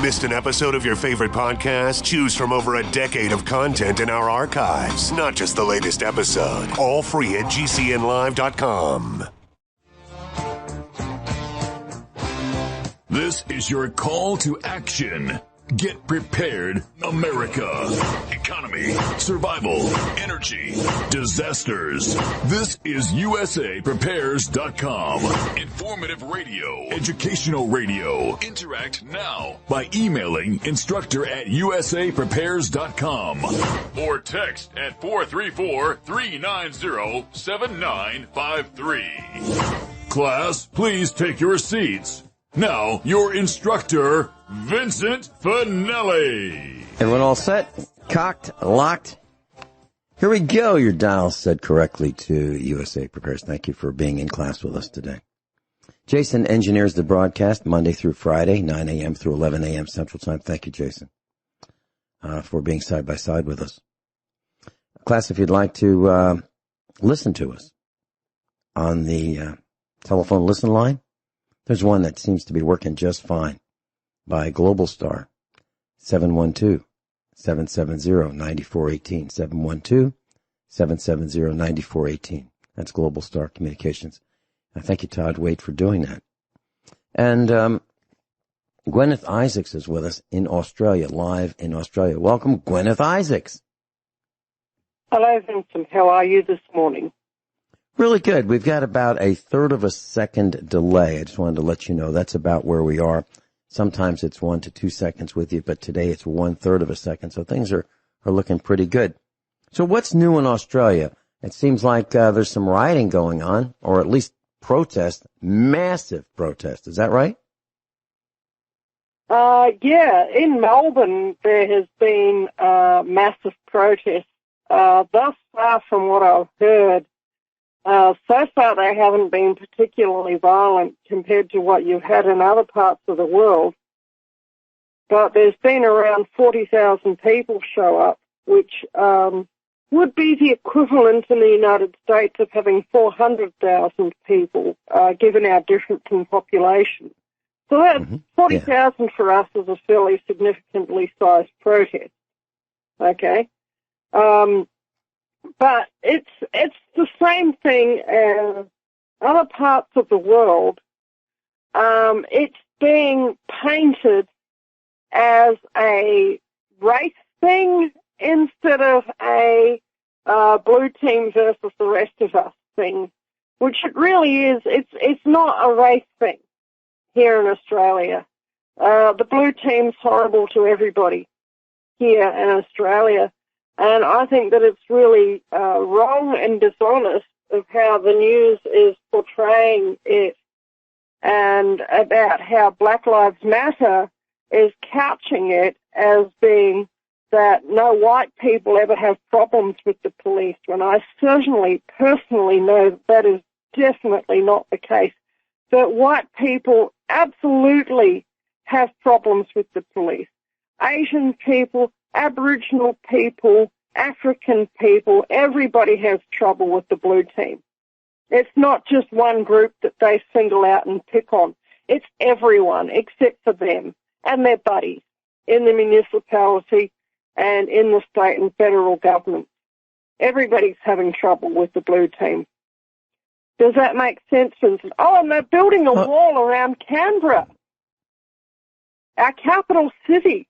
Missed an episode of your favorite podcast? Choose from over a decade of content in our archives, not just the latest episode. All free at GCNlive.com. This is your call to action. Get prepared, America. Economy, survival, energy, disasters. This is USAPrepares.com. Informative radio, educational radio. Interact now by emailing instructor@USAPrepares.com or text at 434-390-7953. Class, please take your seats. Now, your instructor, Vincent Finelli. Everyone all set? Cocked? Locked? Here we go. Your dial set correctly to USA Prepares. Thank you for being in class with us today. Jason engineers the broadcast Monday through Friday, 9 a.m. through 11 a.m. Central Time. Thank you, Jason, for being side by side with us. Class, if you'd like to listen to us on the telephone listen line, there's one that seems to be working just fine by Global Star, 712-770-9418, 712-770-9418. That's Global Star Communications. And thank you, Todd Wade, for doing that. And Guineith Isaacs is with us in Australia, live in Australia. Welcome, Guineith Isaacs. Hello, Vincent. How are you this morning? Really good. We've got about a third of a second delay. I just wanted to let you know that's about where we are. Sometimes it's 1 to 2 seconds with you, but today it's 1/3 of a second. So things are looking pretty good. So what's new in Australia? It seems like there's some rioting going on, or at least protest, massive protest. Is that right? Yeah. In Melbourne, there has been massive protest. Thus far, from what I've heard, so far they haven't been particularly violent compared to what you've had in other parts of the world. But there's been around 40,000 people show up, which would be the equivalent in the United States of having 400,000 people, given our difference in population. So that 40,000 for us is a fairly significantly sized protest. Okay? But it's the same thing as other parts of the world. It's being painted as a race thing instead of a blue team versus the rest of us thing, which it really is. It's not a race thing here in Australia. The blue team's horrible to everybody here in Australia. And I think that it's really wrong and dishonest of how the news is portraying it, and about how Black Lives Matter is couching it as being that no white people ever have problems with the police, when I certainly personally know that is definitely not the case. That white people absolutely have problems with the police. Asian people, Aboriginal people, African people, everybody has trouble with the blue team. It's not just one group that they single out and pick on. It's everyone except for them and their buddies in the municipality and in the state and federal government. Everybody's having trouble with the blue team. Does that make sense, Vincent? Oh, and they're building a wall around Canberra, our capital city.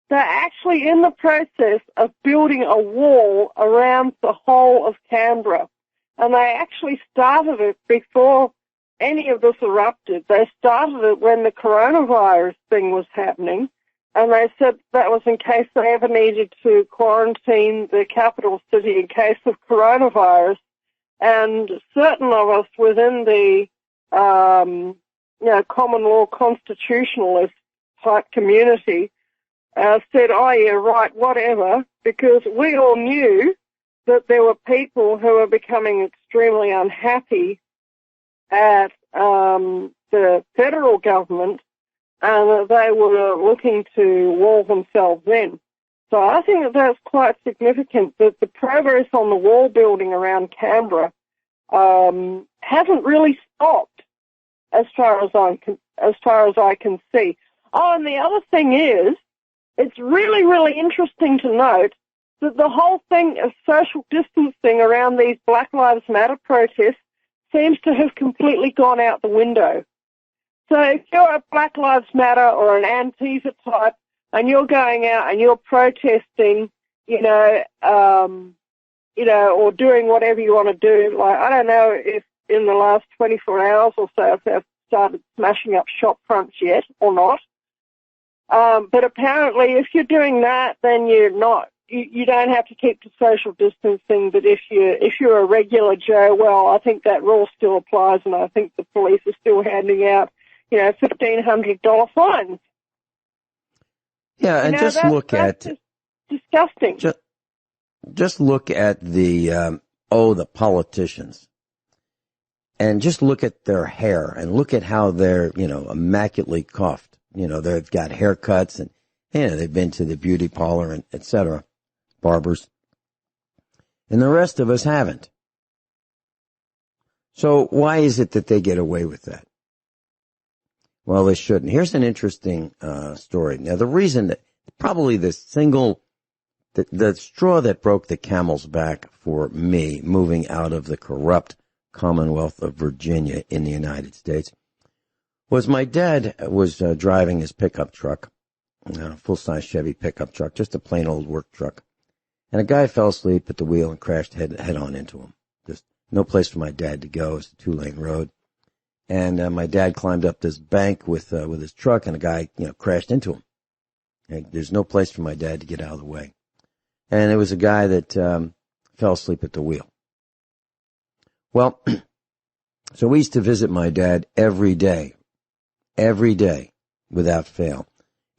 They're actually in the process of building a wall around the whole of Canberra. And they actually started it before any of this erupted. They started it when the coronavirus thing was happening. And they said that was in case they ever needed to quarantine the capital city in case of coronavirus. And certain of us within the, common law constitutionalist type community said, oh, yeah, right, whatever, because we all knew that there were people who were becoming extremely unhappy at the federal government, and that they were looking to wall themselves in. So I think that that's quite significant, that the progress on the wall building around Canberra hasn't really stopped, as far as I can see. Oh, and the other thing is, it's really, really interesting to note that the whole thing of social distancing around these Black Lives Matter protests seems to have completely gone out the window. So if you're a Black Lives Matter or an Antifa type and you're going out and you're protesting, or doing whatever you want to do, like, I don't know if in the last 24 hours or so if they've started smashing up shop fronts yet or not. But apparently if you're doing that, then you don't have to keep to social distancing. But if you're a regular Joe, well, I think that rule still applies, and I think the police are still handing out, $1,500 fines. Yeah, and just look at disgusting. Just look at the politicians, and just look at their hair, and look at how they're immaculately coiffed. They've got haircuts, and they've been to the beauty parlor and etc. Barbers, and the rest of us haven't. So why is it that they get away with that? Well, they shouldn't. Here's an interesting story. Now, the reason that probably the straw that broke the camel's back for me moving out of the corrupt Commonwealth of Virginia in the United States was my dad was driving his pickup truck, a full-size Chevy pickup truck, just a plain old work truck. And a guy fell asleep at the wheel and crashed head on into him. Just no place for my dad to go. It's a 2-lane road. And my dad climbed up this bank with his truck, and a guy, crashed into him. And there's no place for my dad to get out of the way. And it was a guy that fell asleep at the wheel. Well, so we used to visit my dad every day, without fail.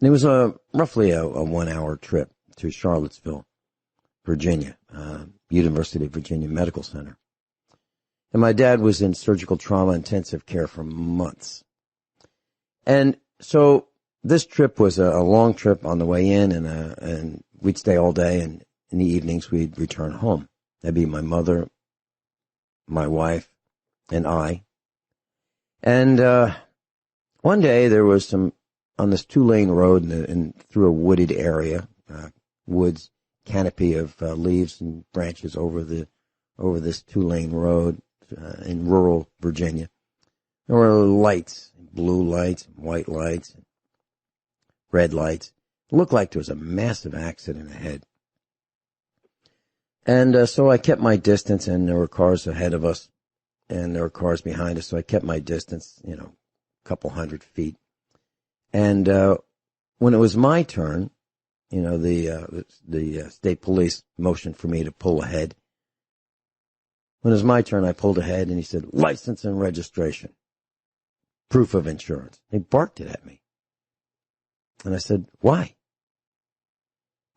And it was roughly a 1-hour trip to Charlottesville, Virginia, University of Virginia Medical Center. And my dad was in surgical trauma intensive care for months. And so this trip was a long trip on the way in, and we'd stay all day, and in the evenings we'd return home. That'd be my mother, my wife, and I. And one day there was on this 2-lane road and through a wooded area, woods, canopy of leaves and branches over this 2-lane road in rural Virginia. There were lights, blue lights, white lights, red lights. It looked like there was a massive accident ahead. And so I kept my distance, and there were cars ahead of us, and there were cars behind us, so I kept my distance, a couple 100 feet. And when it was my turn, the state police motioned for me to pull ahead. When it was my turn, I pulled ahead, and he said, "License and registration, proof of insurance." He barked it at me. And I said, "Why?"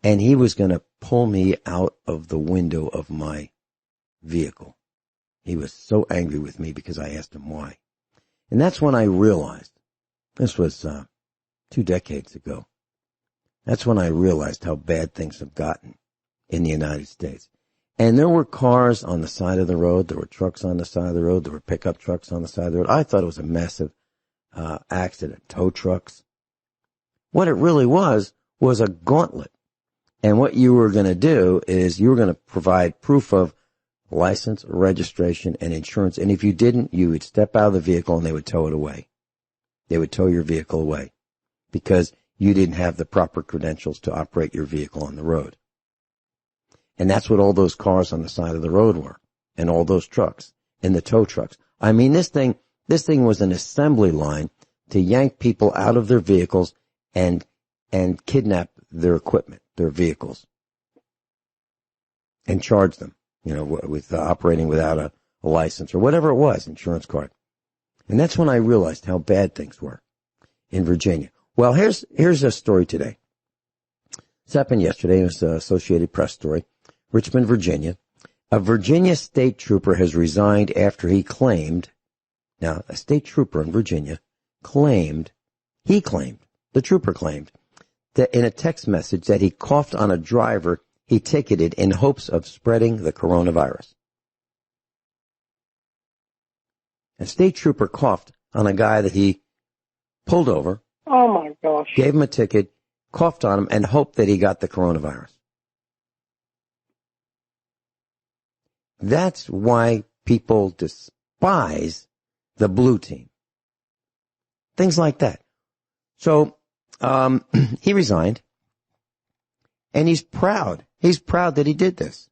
And he was going to pull me out of the window of my vehicle. He was so angry with me because I asked him why. And that's when I realized, this was 2 decades ago, that's when I realized how bad things have gotten in the United States. And there were cars on the side of the road. There were trucks on the side of the road. There were pickup trucks on the side of the road. I thought it was a massive accident. Tow trucks. What it really was a gauntlet. And what you were going to do is you were going to provide proof of license, registration, and insurance. And if you didn't, you would step out of the vehicle and they would tow it away. They would tow your vehicle away because you didn't have the proper credentials to operate your vehicle on the road. And that's what all those cars on the side of the road were, and all those trucks, and the tow trucks. I mean, this thing was an assembly line to yank people out of their vehicles and kidnap their equipment, their vehicles, and charge them, with operating without a license or whatever it was, insurance card. And that's when I realized how bad things were in Virginia. Well, here's a story today. This happened yesterday. It was an Associated Press story. Richmond, Virginia. A Virginia state trooper has resigned after he claimed, now a state trooper in Virginia the trooper claimed, that in a text message that he coughed on a driver he ticketed in hopes of spreading the coronavirus. A state trooper coughed on a guy that he pulled over Oh, my gosh. Gave him a ticket, coughed on him, and hoped that he got the coronavirus. That's why people despise the blue team. Things like that. So, he resigned, and he's proud. He's proud that he did this.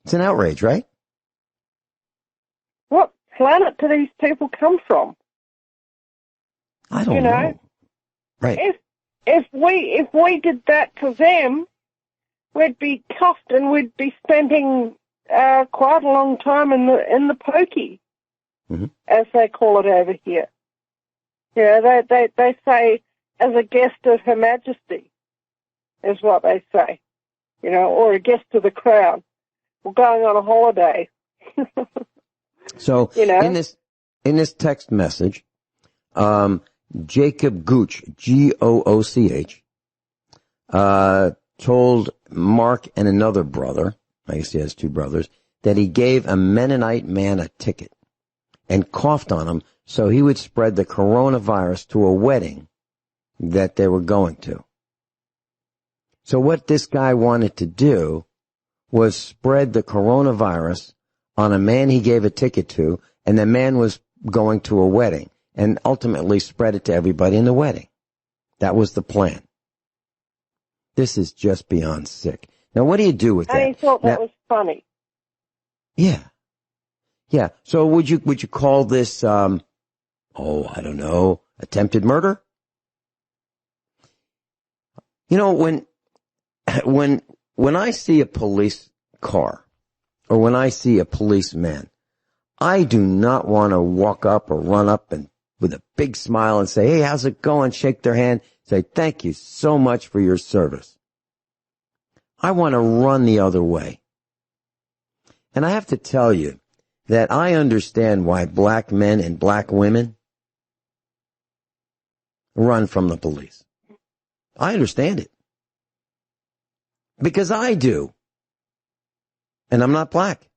It's an outrage, right? What planet do these people come from? I don't know. Right. If we did that to them, we'd be cuffed and we'd be spending quite a long time in the pokey, as they call it over here. Yeah, they say as a guest of Her Majesty, is what they say, or a guest of the crown. We're going on a holiday. So in this text message, Jacob Gooch, Gooch, told Mark and another brother, I guess he has two brothers, that he gave a Mennonite man a ticket and coughed on him so he would spread the coronavirus to a wedding that they were going to. So what this guy wanted to do was spread the coronavirus on a man he gave a ticket to, and the man was going to a wedding, and ultimately spread it to everybody in the wedding. That was the plan. This is just beyond sick. Now, what do you do with that? And he thought that was funny. Yeah. Yeah. So would you call this, I don't know, attempted murder? When I see a police car or when I see a policeman, I do not want to walk up or run up and with a big smile and say, hey, how's it going? Shake their hand. Say, thank you so much for your service. I want to run the other way. And I have to tell you that I understand why black men and black women run from the police. I understand it. Because I do. And I'm not black.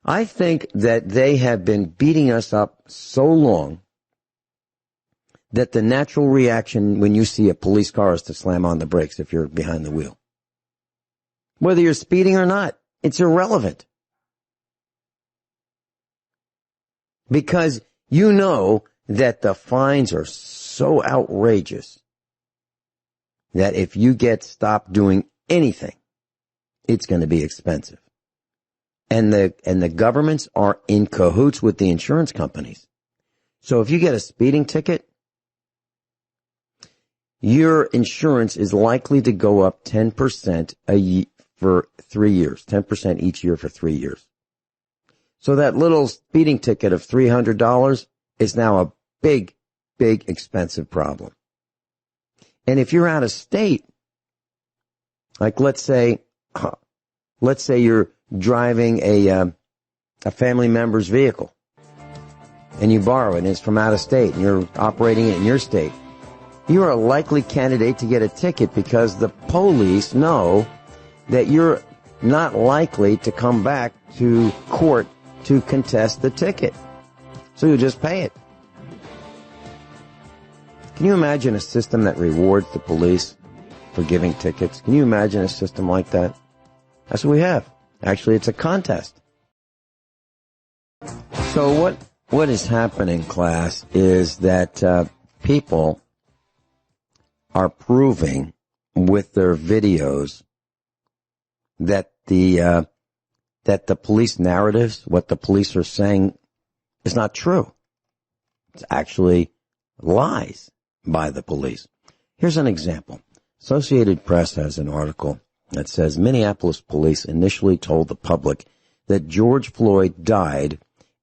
I think that they have been beating us up so long that the natural reaction when you see a police car is to slam on the brakes if you're behind the wheel. Whether you're speeding or not, it's irrelevant. Because you know that the fines are so outrageous that if you get stopped doing anything, it's going to be expensive. And the governments are in cahoots with the insurance companies. So if you get a speeding ticket, your insurance is likely to go up 10% a year for 3 years, 10% each year for 3 years. So that little speeding ticket of $300 is now a big, big expensive problem. And if you're out of state, like let's say you're driving a family member's vehicle and you borrow it and it's from out of state and you're operating it in your state, you are a likely candidate to get a ticket because the police know that you're not likely to come back to court to contest the ticket. So you just pay it. Can you imagine a system that rewards the police for giving tickets? Can you imagine a system like that? That's what we have. Actually, it's a contest. So what is happening, class, is that people are proving with their videos that the police narratives, what the police are saying, is not true. It's actually lies by the police. Here's an example. Associated Press has an article that says Minneapolis police initially told the public that George Floyd died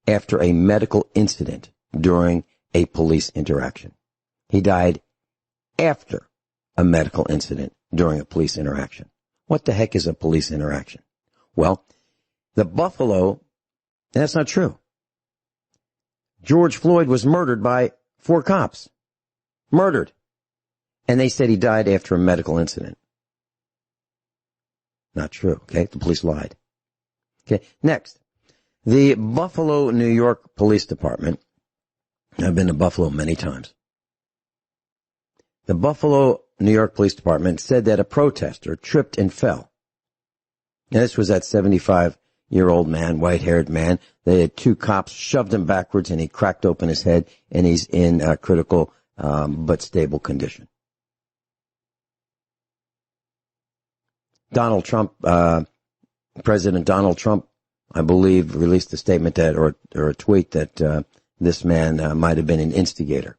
after a medical incident during a police interaction. He died after a medical incident during a police interaction. What the heck is a police interaction? Well, the Buffalo, that's not true. George Floyd was murdered by 4 cops. Murdered. And they said he died after a medical incident. Not true, okay? The police lied. Okay, next. The Buffalo, New York Police Department, I've been to Buffalo many times. The Buffalo, New York Police Department said that a protester tripped and fell. Now, this was that 75-year-old man, white-haired man. They had two cops shoved him backwards, and he cracked open his head, and he's in a critical but stable condition. Donald Trump, President Donald Trump, I believe, released a statement that, or a tweet that this man might have been an instigator.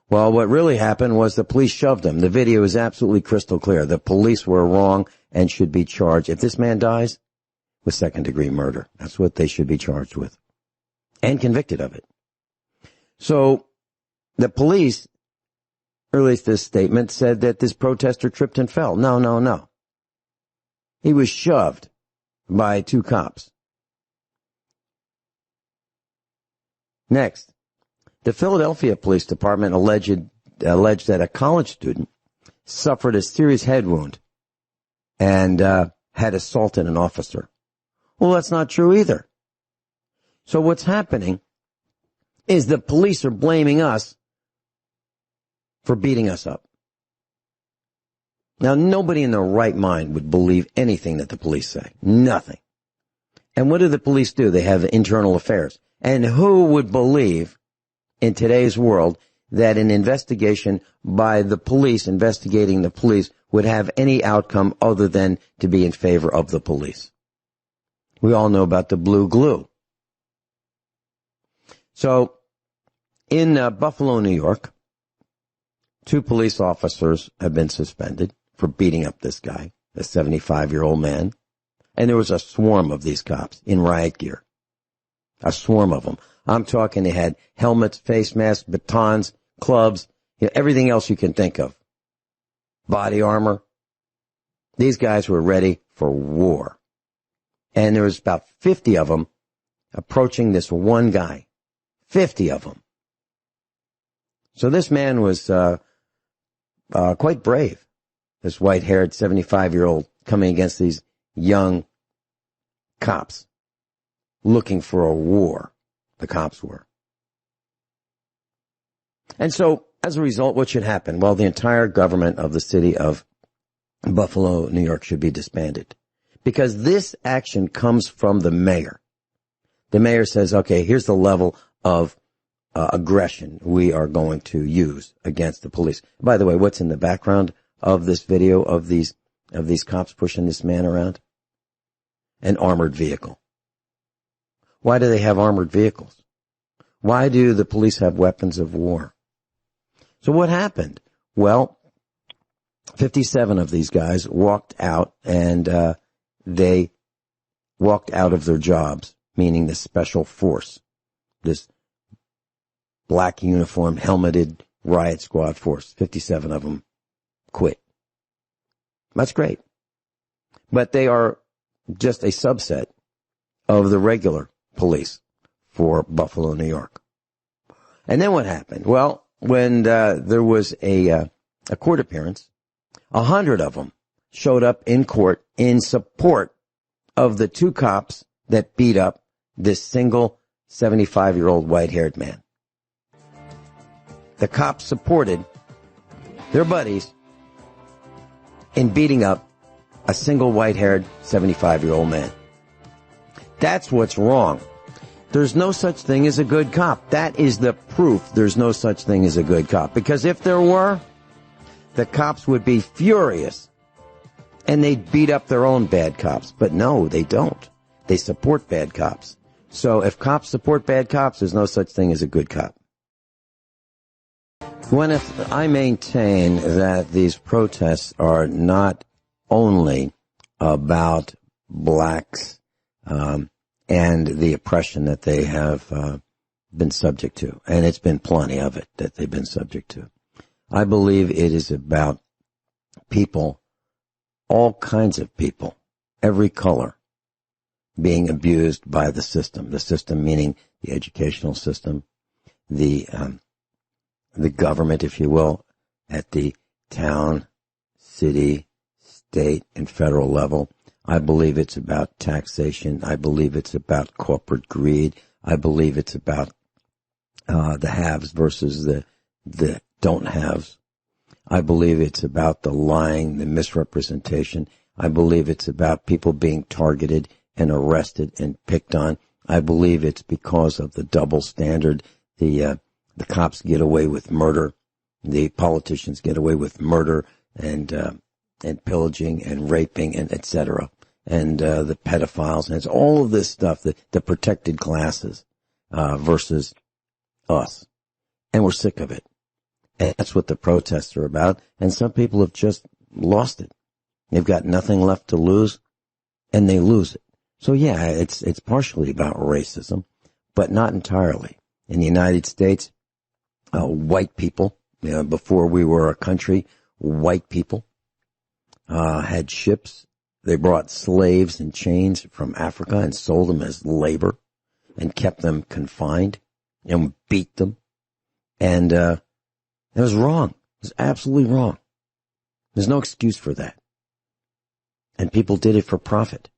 Well, what really happened was the police shoved him. The video is absolutely crystal clear. The police were wrong and should be charged. If this man dies, with second-degree murder. That's what they should be charged with. And convicted of it. So, the police released this statement, said that this protester tripped and fell. No. He was shoved by two cops. Next. The Philadelphia Police Department alleged that a college student suffered a serious head wound and had assaulted an officer. Well, that's not true either. So what's happening is the police are blaming us for beating us up. Now, nobody in their right mind would believe anything that the police say. Nothing. And what do the police do? They have internal affairs. And who would believe in today's world that an investigation by the police investigating the police would have any outcome other than to be in favor of the police? We all know about the blue glue. So, in Buffalo, New York, 2 police officers have been suspended for beating up this guy, a 75-year-old man. And there was a swarm of these cops in riot gear. A swarm of them. I'm talking, they had helmets, face masks, batons, clubs, everything else you can think of. Body armor. These guys were ready for war. And there was about 50 of them approaching this one guy. 50 of them. So this man was quite brave. This white-haired 75-year-old coming against these young cops looking for a war. The cops were. And so, as a result, what should happen? Well, the entire government of the city of Buffalo, New York should be disbanded. Because this action comes from the mayor. The mayor says, okay, here's the level of aggression we are going to use against the police. By the way, what's in the background of this video of these cops pushing this man around? An armored vehicle. Why do they have armored vehicles? Why do the police have weapons of war? So what happened? Well, 57 of these guys walked out, and they walked out of their jobs, meaning the special force, this black uniformed, helmeted riot squad force. 57 of them quit. That's great. But they are just a subset of the regular police for Buffalo, New York. And then what happened? Well, when there was a court appearance, 100 of them showed up in court in support of the 2 cops that beat up this single 75-year-old white-haired man. The cops supported their buddies in beating up a single white-haired 75-year-old man. That's what's wrong. There's no such thing as a good cop. That is the proof there's no such thing as a good cop. Because if there were, the cops would be furious and they'd beat up their own bad cops. But no, they don't. They support bad cops. So if cops support bad cops, there's no such thing as a good cop. Guineith, I maintain that these protests are not only about blacks and the oppression that they have been subject to. And it's been plenty of it that they've been subject to. I believe it is about people, all kinds of people, every color, being abused by the system. The system meaning the educational system, the government, if you will, at the town, city, state, and federal level. I believe it's about taxation. I believe it's about corporate greed. I believe it's about the haves versus the don't haves. I believe it's about the lying, the misrepresentation. I believe it's about people being targeted and arrested and picked on. I believe it's because of the double standard. The cops get away with murder. The politicians get away with murder and pillaging and raping and et cetera. And the pedophiles. And it's all of this stuff, the protected classes versus us. And we're sick of it. And that's what the protests are about. And some people have just lost it. They've got nothing left to lose, and they lose it. So yeah, it's partially about racism, but not entirely. In the United States, white people, before we were a country, white people had ships. They brought slaves in chains from Africa and sold them as labor and kept them confined and beat them. And it was wrong. It was absolutely wrong. There's no excuse for that. And people did it for profit,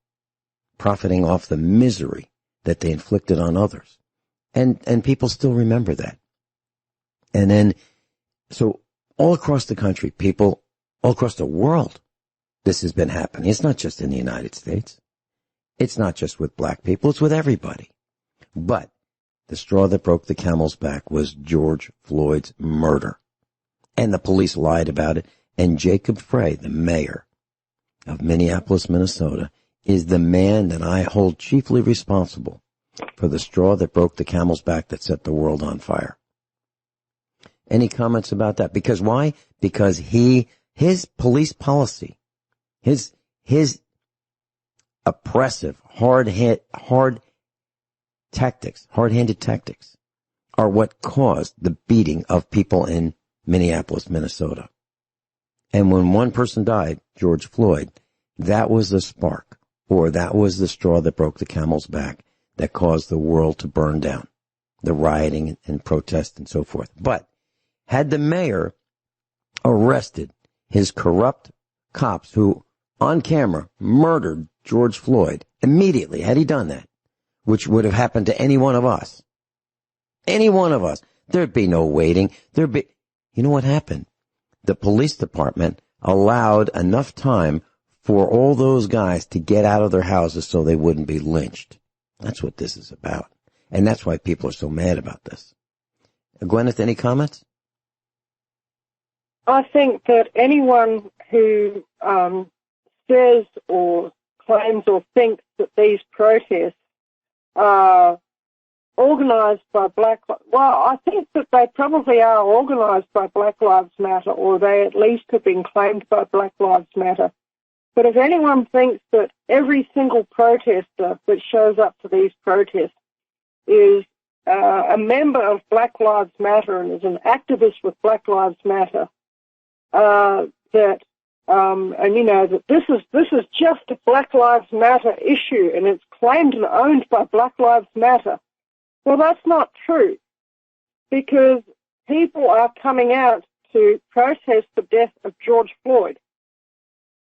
profiting off the misery that they inflicted on others. And people still remember that. And then, so all across the country, people all across the world, this has been happening. It's not just in the United States. It's not just with black people. It's with everybody. But the straw that broke the camel's back was George Floyd's murder. And the police lied about it. And Jacob Frey, the mayor of Minneapolis, Minnesota, is the man that I hold chiefly responsible for the straw that broke the camel's back that set the world on fire. Any comments about that? Because why? Because his police policy, his oppressive, hard-handed tactics are what caused the beating of people in Minneapolis, Minnesota. And when one person died, George Floyd, that was the spark, or that was the straw that broke the camel's back that caused the world to burn down, the rioting and protest and so forth. But had the mayor arrested his corrupt cops who, on camera, murdered George Floyd immediately, had he done that, which would have happened to any one of us, there'd be no waiting. You know what happened? The police department allowed enough time for all those guys to get out of their houses so they wouldn't be lynched. That's what this is about. And that's why people are so mad about this. Guineith, any comments? I think that anyone who says or claims or thinks that these protests are organised by I think that they probably are organised by Black Lives Matter, or they at least have been claimed by Black Lives Matter. But if anyone thinks that every single protester that shows up to these protests is a member of Black Lives Matter and is an activist with Black Lives Matter, that this is just a Black Lives Matter issue and it's claimed and owned by Black Lives Matter, well, that's not true, because people are coming out to protest the death of George Floyd.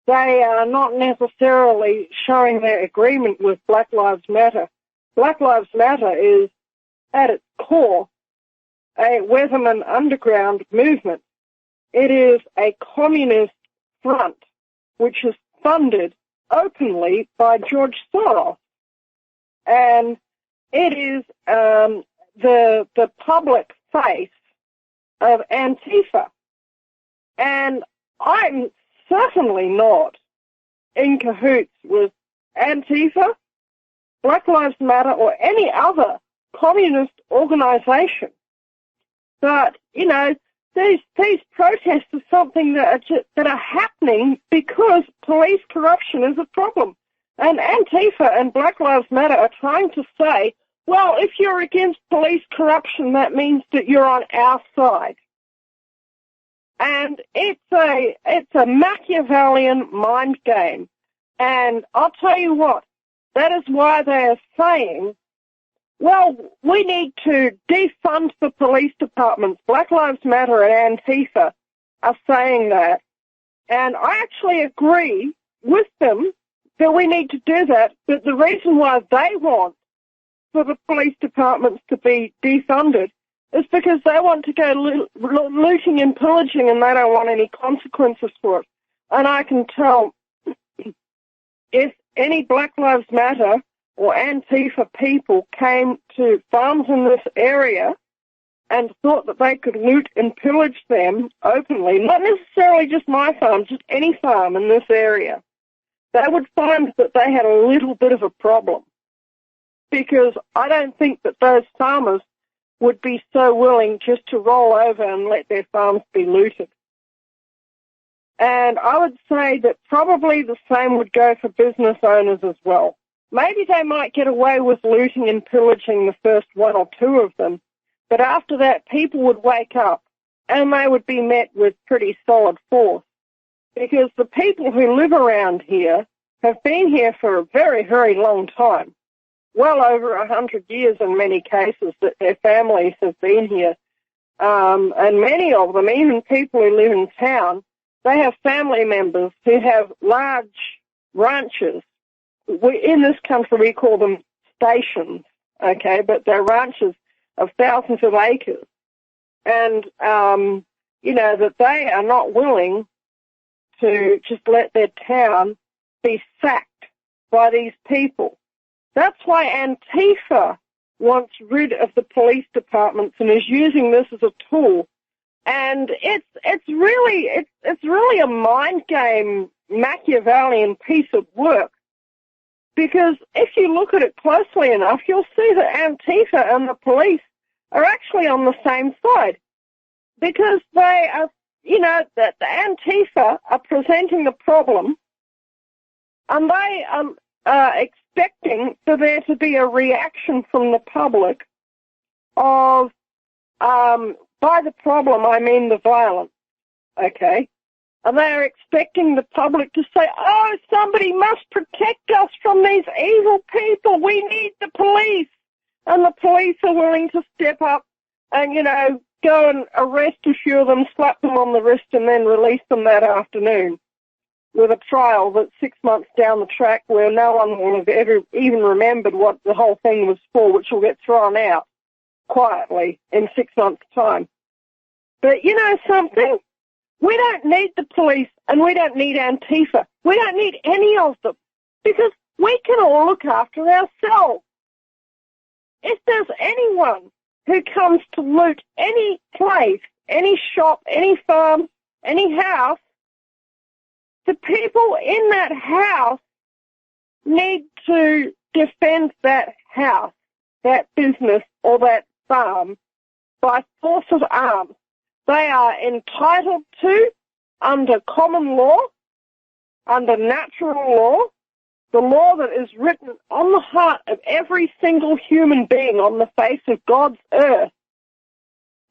They are not necessarily showing their agreement with Black Lives Matter. Black Lives Matter is, at its core, a Weatherman underground movement. It is a communist front which is funded openly by George Soros. And it is the public face of Antifa. And I'm certainly not in cahoots with Antifa, Black Lives Matter, or any other communist organization. But, these protests are something that are happening because police corruption is a problem. And Antifa and Black Lives Matter are trying to say, well, if you're against police corruption, that means that you're on our side. And it's a Machiavellian mind game. And I'll tell you what, that is why they're saying, well, we need to defund the police departments. Black Lives Matter and Antifa are saying that. And I actually agree with them that we need to do that, but the reason why they want for the police departments to be defunded is because they want to go looting and pillaging, and they don't want any consequences for it. And I can tell if any Black Lives Matter or Antifa people came to farms in this area and thought that they could loot and pillage them openly, not necessarily just my farm, just any farm in this area, they would find that they had a little bit of a problem. Because I don't think that those farmers would be so willing just to roll over and let their farms be looted. And I would say that probably the same would go for business owners as well. Maybe they might get away with looting and pillaging the first one or two of them, but after that people would wake up and they would be met with pretty solid force. Because the people who live around here have been here for a very, very long time. Well over 100 years in many cases that their families have been here. And many of them, even people who live in town, they have family members who have large ranches. In this country we call them stations, okay, but they're ranches of thousands of acres. And, that they are not willing to just let their town be sacked by these people. That's why Antifa wants rid of the police departments and is using this as a tool. And it's really a mind game, Machiavellian piece of work. Because if you look at it closely enough, you'll see that Antifa and the police are actually on the same side. Because they are, that the Antifa are presenting the problem, and they are expecting for there to be a reaction from the public of, by the problem I mean the violence, okay? And they are expecting the public to say, oh, somebody must protect us from these evil people. We need the police. And the police are willing to step up and, go and arrest a few of them, slap them on the wrist, and then release them that afternoon with a trial that's 6 months down the track where no one will have ever even remembered what the whole thing was for, which will get thrown out quietly in 6 months' time. But you know something? We don't need the police, and we don't need Antifa. We don't need any of them, because we can all look after ourselves. If there's anyone who comes to loot any place, any shop, any farm, any house, the people in that house need to defend that house, that business, or that farm by force of arms. They are entitled to, under common law, under natural law, the law that is written on the heart of every single human being on the face of God's earth,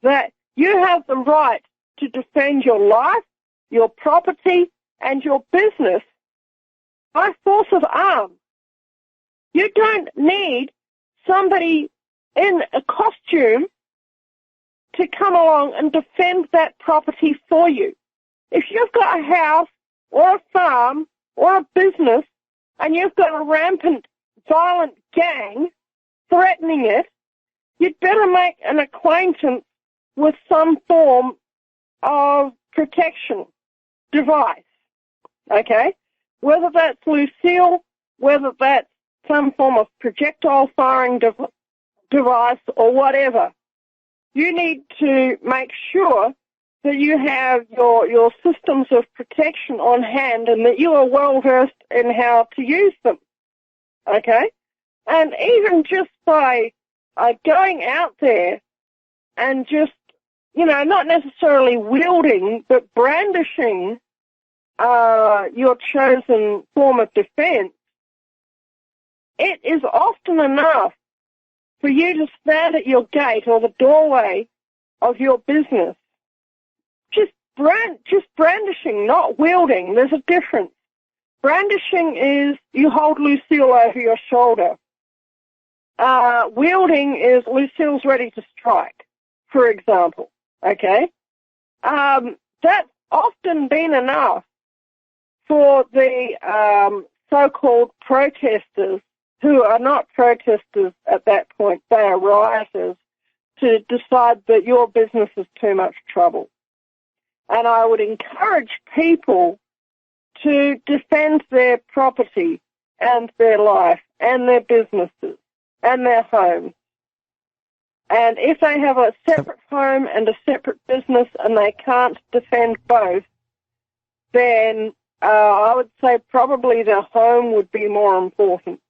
that you have the right to defend your life, your property, and your business by force of arms. You don't need somebody in a costume to come along and defend that property for you. If you've got a house or a farm or a business and you've got a rampant, violent gang threatening it, you'd better make an acquaintance with some form of protection device, okay? Whether that's Lucille, whether that's some form of projectile firing device or whatever. You need to make sure that you have your systems of protection on hand and that you are well versed in how to use them, okay? And even just by going out there and just, not necessarily wielding, but brandishing your chosen form of defense, it is often enough for you to stand at your gate or the doorway of your business. Just brandishing, not wielding. There's a difference. Brandishing is you hold Lucille over your shoulder. Wielding is Lucille's ready to strike, for example. Okay? That's often been enough for the so-called protesters, who are not protesters at that point, they are rioters, to decide that your business is too much trouble. And I would encourage people to defend their property and their life and their businesses and their homes. And if they have a separate home and a separate business and they can't defend both, then I would say probably the home would be more important.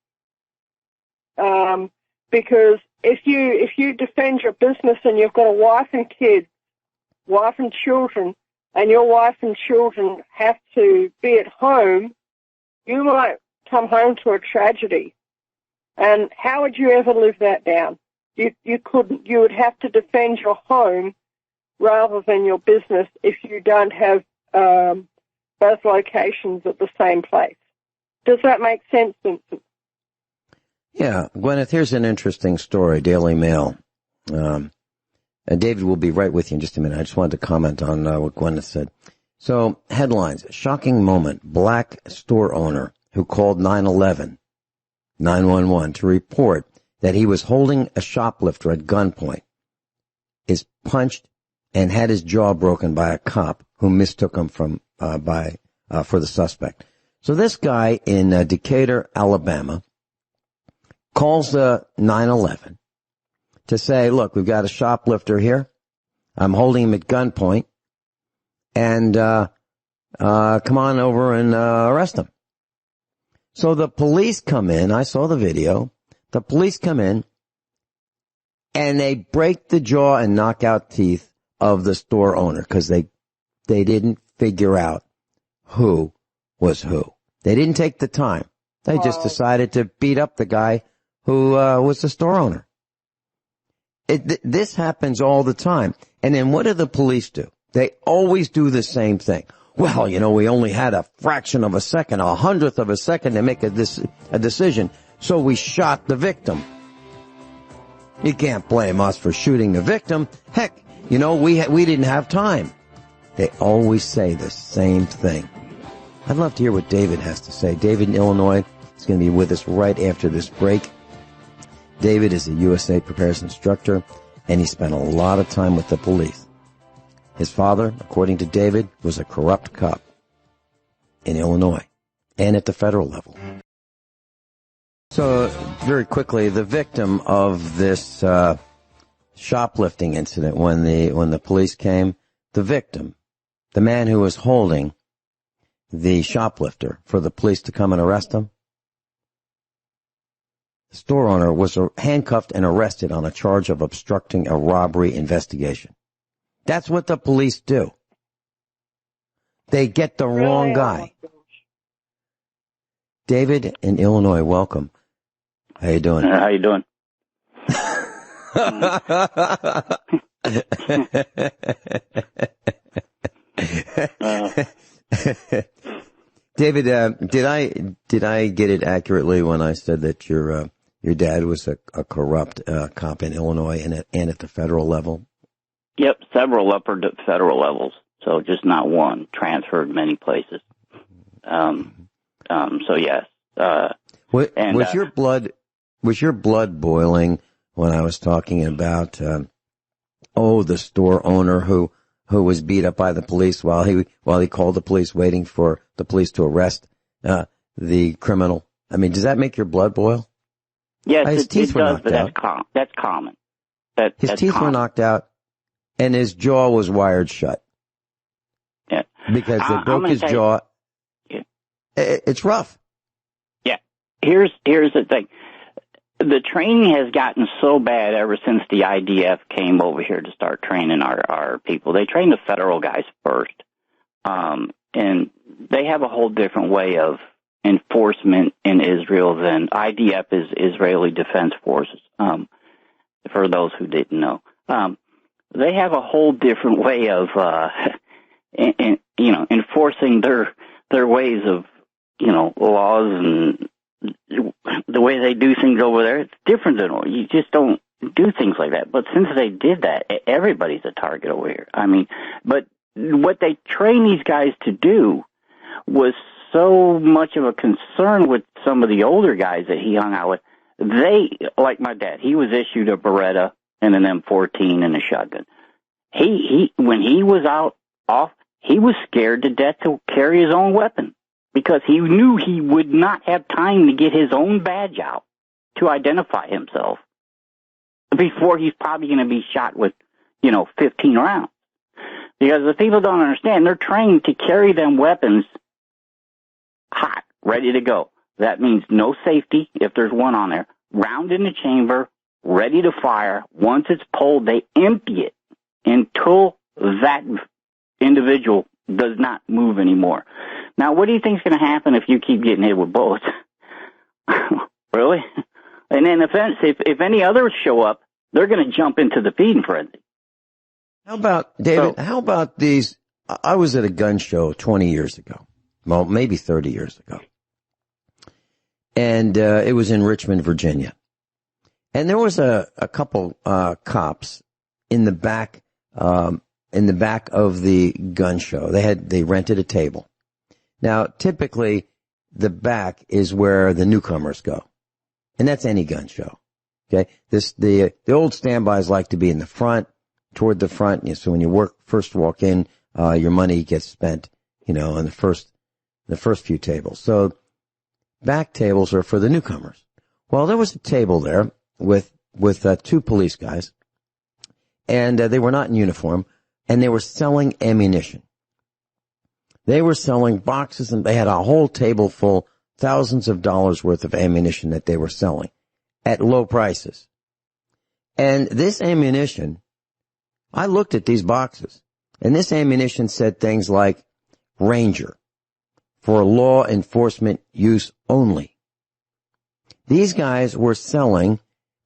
Because if you defend your business and you've got a wife and kids, wife and children, and your wife and children have to be at home, you might come home to a tragedy. And how would you ever live that down? You couldn't. You would have to defend your home rather than your business if you don't have both locations at the same place. Does that make sense, Vincent? Yeah, Guineith, here's an interesting story, Daily Mail. And David will be right with you in just a minute. I just wanted to comment on what Guineith said. So, headlines, shocking moment, black store owner who called 911 to report that he was holding a shoplifter at gunpoint is punched and had his jaw broken by a cop who mistook him for the suspect. So this guy in Decatur, Alabama, calls 911 to say, look, we've got a shoplifter here. I'm holding him at gunpoint, and come on over and arrest him. So the police come in. I saw the video. The police come in, and they break the jaw and knock out teeth of the store owner because they didn't figure out who was who. They didn't take the time. They just decided to beat up the guy who was the store owner. This happens all the time. And then what do the police do? They always do the same thing. Well, we only had a fraction of a second, a hundredth of a second to make a decision, so we shot the victim. You can't blame us for shooting the victim. Heck, we didn't have time. They always say the same thing. I'd love to hear what David has to say. David in Illinois is going to be with us right after this break. David is a USA Prepares instructor, and he spent a lot of time with the police. His father, according to David, was a corrupt cop in Illinois and at the federal level. So, very quickly, the victim of this shoplifting incident, when the police came, the victim, the man who was holding the shoplifter for the police to come and arrest him, the store owner was handcuffed and arrested on a charge of obstructing a robbery investigation. That's what the police do. They get the wrong guy. David in Illinois, welcome. How you doing? How you doing? David, did I get it accurately when I said that your dad was a corrupt cop in Illinois and at the federal level? Yep, several upper federal levels. So just not one. Transferred many places. So yes. Was your blood boiling when I was talking about the store owner who was beat up by the police while he called the police, waiting for the police to arrest the criminal? I mean, does that make your blood boil? Yes, his teeth were knocked out. That's common. His teeth were knocked out, and his jaw was wired shut. Yeah, because they broke his jaw. Yeah. It's rough. Yeah. Here's the thing. The training has gotten so bad ever since the IDF came over here to start training our people. They train the federal guys first. And they have a whole different way of enforcement in Israel than IDF is Israeli Defense Forces, for those who didn't know. They have a whole different way of, enforcing their ways of, laws and the way they do things over there. It's different than all. You just don't do things like that. But since they did that, everybody's a target over here. I mean, but what they trained these guys to do was so much of a concern with some of the older guys that he hung out with. They, like my dad, he was issued a Beretta and an M14 and a shotgun. When he was off, he was scared to death to carry his own weapon because he knew he would not have time to get his own badge out to identify himself before he's probably going to be shot with, 15 rounds. Because the people don't understand, they're trained to carry them weapons hot, ready to go. That means no safety if there's one on there. Round in the chamber, ready to fire. Once it's pulled, they empty it until that individual does not move anymore. Now, what do you think is going to happen if you keep getting hit with bullets? Really? And then if any others show up, they're going to jump into the feeding frenzy. How about, David, how about these? I was at a gun show 20 years ago. Well, maybe 30 years ago. And it was in Richmond, Virginia. And there was a couple cops in the back of the gun show. They rented a table. Now, typically, the back is where the newcomers go. And that's any gun show. Okay? The old standbys like to be in the front, toward the front. So when you first walk in, your money gets spent, on the first few tables. So back tables are for the newcomers. Well, there was a table there with two police guys, and they were not in uniform, and they were selling ammunition. They were selling boxes, and they had a whole table full, thousands of dollars worth of ammunition that they were selling at low prices. And this ammunition, I looked at these boxes, and this ammunition said things like Ranger, for law enforcement use only. These guys were selling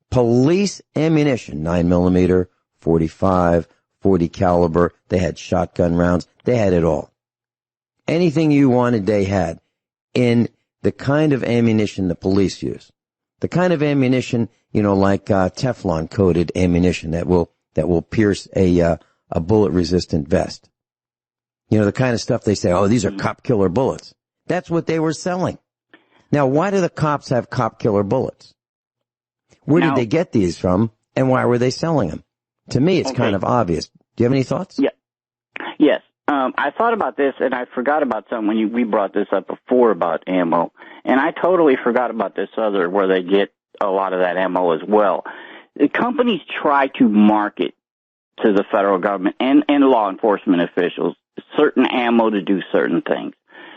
police ammunition, 9mm, 45, 40 caliber. They had shotgun rounds. They had it all. Anything you wanted, they had in the kind of ammunition the police use. The kind of ammunition, like Teflon coated ammunition that will pierce a bullet resistant vest. The kind of stuff they say, oh, these are cop killer bullets. That's what they were selling. Now, why do the cops have cop killer bullets? Where did they get these from, and why were they selling them? To me, it's kind of obvious. Do you have any thoughts? Yeah. Yes. I thought about this, and I forgot about something when we brought this up before about ammo, and I totally forgot about this other where they get a lot of that ammo as well. The companies try to market to the federal government and law enforcement officials certain ammo to do certain things.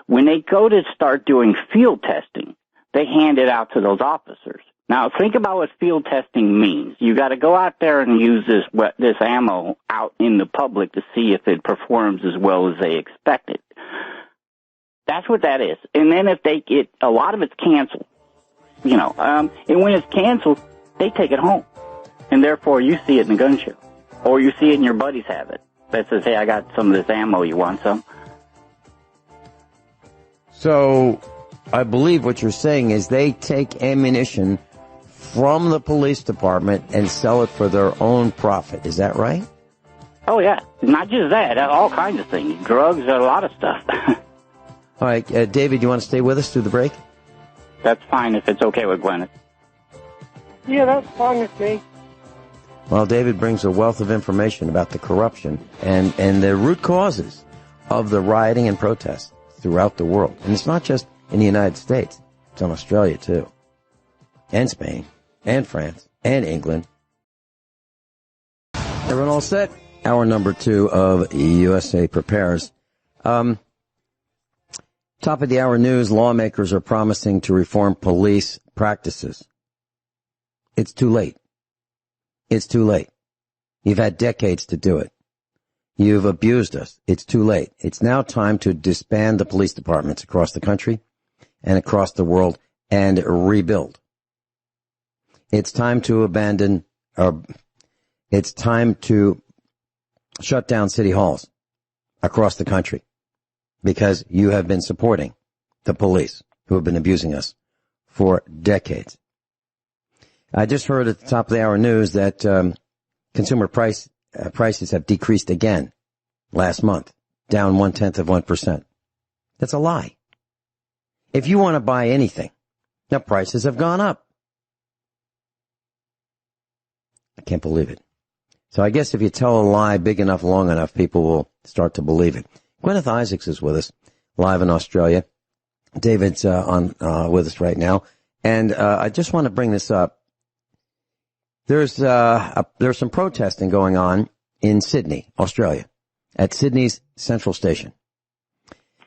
When they go to start doing field testing, they hand it out to those officers. Now, think about what field testing means. You got to go out there and use this ammo out in the public to see if it performs as well as they expect it. That's what that is. And then if a lot of it's canceled, and when it's canceled, they take it home. And therefore, you see it in the gun show. Or you see it in your buddies have it. That says, hey, I got some of this ammo. You want some? So, I believe what you're saying is they take ammunition from the police department and sell it for their own profit. Is that right? Oh, yeah. Not just that. All kinds of things. Drugs, a lot of stuff. All right. David, you want to stay with us through the break? That's fine if it's okay with Guineith. Yeah, that's fine with me. Well, David brings a wealth of information about the corruption and the root causes of the rioting and protests throughout the world. And it's not just in the United States. It's in Australia, too. And Spain. And France. And England. Everyone all set? Hour number 2 of USA Prepares. Top of the hour news, lawmakers are promising to reform police practices. It's too late. It's too late. You've had decades to do it. You've abused us. It's too late. It's now time to disband the police departments across the country and across the world and rebuild. It's time to it's time to shut down city halls across the country because you have been supporting the police who have been abusing us for decades. I just heard at the top of the hour news that consumer prices have decreased again last month, down 0.1%. That's a lie. If you want to buy anything, now prices have gone up. I can't believe it. So I guess if you tell a lie big enough, long enough, people will start to believe it. Guineith Isaacs is with us, live in Australia. David's on with us right now. And I just want to bring this up. There's some protesting going on in Sydney, Australia, at Sydney's Central Station.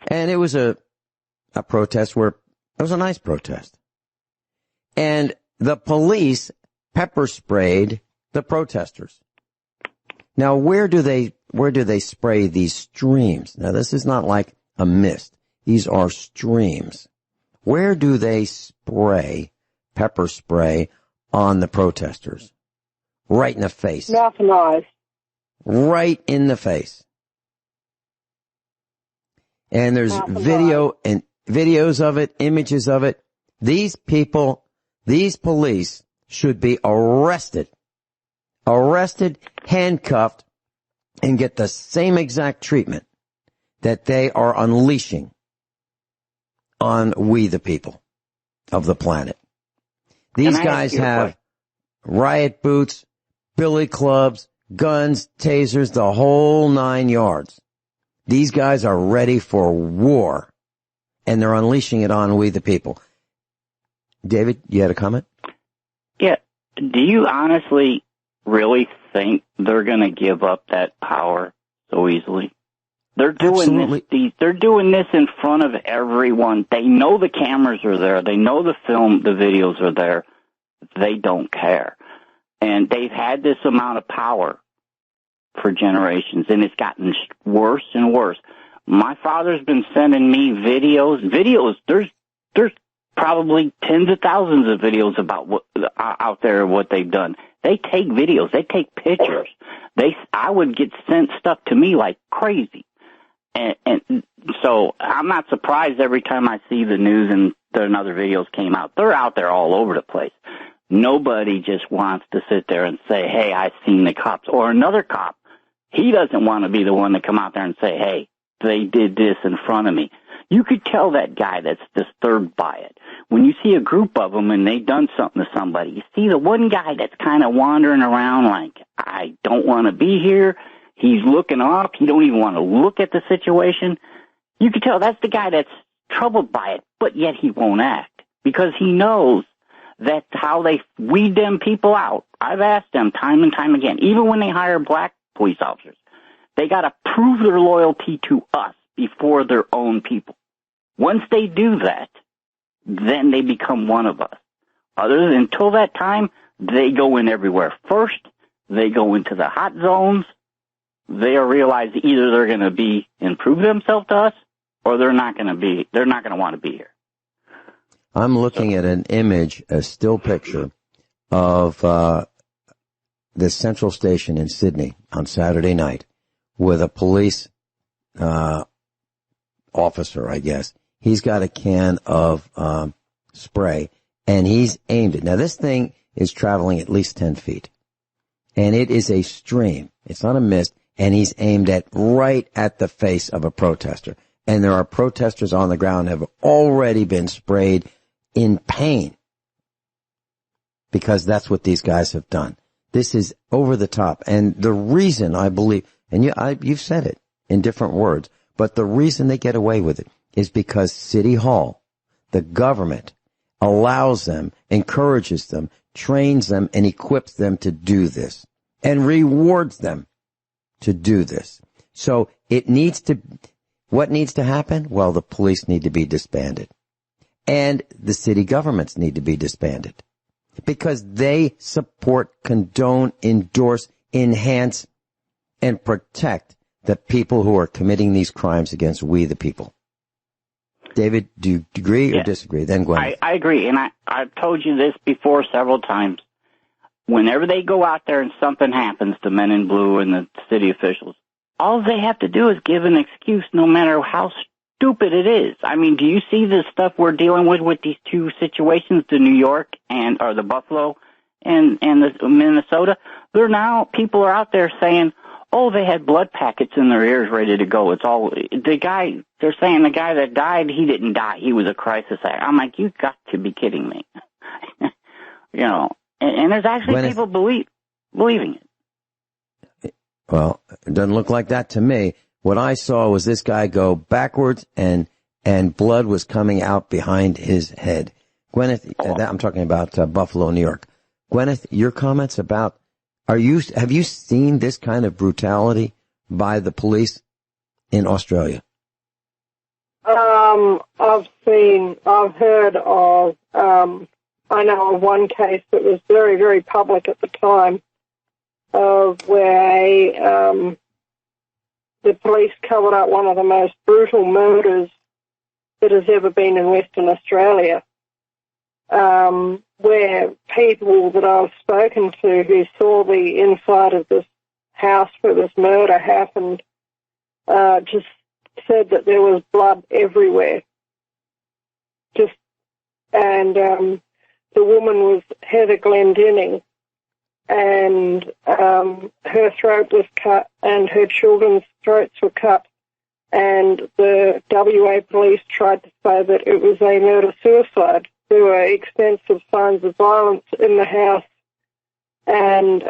And it was a protest where it was a nice protest. And the police pepper sprayed the protesters. Now, where do they spray these streams? Now, this is not like a mist. These are streams. Where do they spray pepper spray on the protesters? Right in the face. Mouth and eyes. Right in the face. And there's videos of it, images of it. These people, these police should be arrested, handcuffed, and get the same exact treatment that they are unleashing on we the people of the planet. These guys have riot boots, billy clubs, guns, tasers, the whole 9 yards. These guys are ready for war, and they're unleashing it on we the people. David, you had a comment? Yeah. Do you honestly really think they're going to give up that power so easily? They're doing this. They're doing this in front of everyone. They know the cameras are there. They know the videos are there. They don't care, and they've had this amount of power for generations, and it's gotten worse and worse. My father's been sending me videos. There's probably tens of thousands of videos about what out there, what they've done. They take videos. They take pictures. I would get sent stuff to me like crazy. And so I'm not surprised every time I see the news and another videos came out. They're out there all over the place. Nobody just wants to sit there and say, hey, I've seen the cops. Or another cop, he doesn't want to be the one to come out there and say, hey, they did this in front of me. You could tell that guy that's disturbed by it. When you see a group of them and they've done something to somebody, you see the one guy that's kind of wandering around like, I don't want to be here. He's looking off. He don't even want to look at the situation. You can tell that's the guy that's troubled by it, but yet he won't act because he knows that's how they weed them people out. I've asked them time and time again, even when they hire black police officers, they got to prove their loyalty to us before their own people. Once they do that, then they become one of us. Until that time, they go in everywhere first. They go into the hot zones. They realize either they're going to be and prove themselves to us, or they're not going to want to be here. I'm looking at an image, a still picture of the Central Station in Sydney on Saturday night with a police officer, I guess. He's got a can of spray, and he's aimed it. Now, this thing is traveling at least 10 feet, and it is a stream. It's not a mist, and he's aimed right at the face of a protester. And there are protesters on the ground have already been sprayed in pain because that's what these guys have done. This is over the top. And the reason I believe, and you've said it in different words, but the reason they get away with it is because City Hall, the government, allows them, encourages them, trains them, and equips them to do this and rewards them to do this. So what needs to happen? Well, the police need to be disbanded. And the city governments need to be disbanded because they support, condone, endorse, enhance, and protect the people who are committing these crimes against we the people. David, do you agree or disagree? Then Gwen. I agree, and I've told you this before several times. Whenever they go out there and something happens to Men in Blue and the city officials, all they have to do is give an excuse no matter how stupid it is. I mean, do you see the stuff we're dealing with these two situations, the New York or the Buffalo and the Minnesota? People are out there saying, Oh, they had blood packets in their ears ready to go. It's all, they're saying the guy that died, he didn't die. He was a crisis act. I'm like, you got to be kidding me. And there's actually people believing it. Well, it doesn't look like that to me. What I saw was this guy go backwards and blood was coming out behind his head. Guineith, I'm talking about Buffalo, New York. Guineith, your comments about, have you seen this kind of brutality by the police in Australia? I've heard of, I know of one case that was very, very public at the time of where the police covered up one of the most brutal murders that has ever been in Western Australia, where people that I've spoken to who saw the inside of this house where this murder happened just said that there was blood everywhere. The woman was Heather Glendinning, and her throat was cut and her children's throats were cut, and the WA police tried to say that it was a murder-suicide. There were extensive signs of violence in the house, and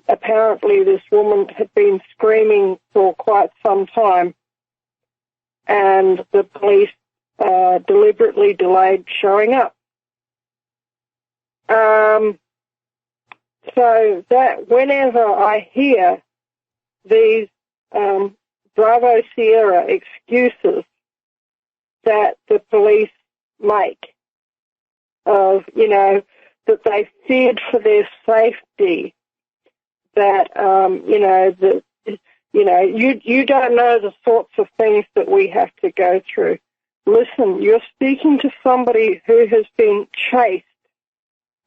apparently this woman had been screaming for quite some time, and the police deliberately delayed showing up. So that whenever I hear these Bravo Sierra excuses that the police make of, that they feared for their safety, that, you don't know the sorts of things that we have to go through. Listen, you're speaking to somebody who has been chased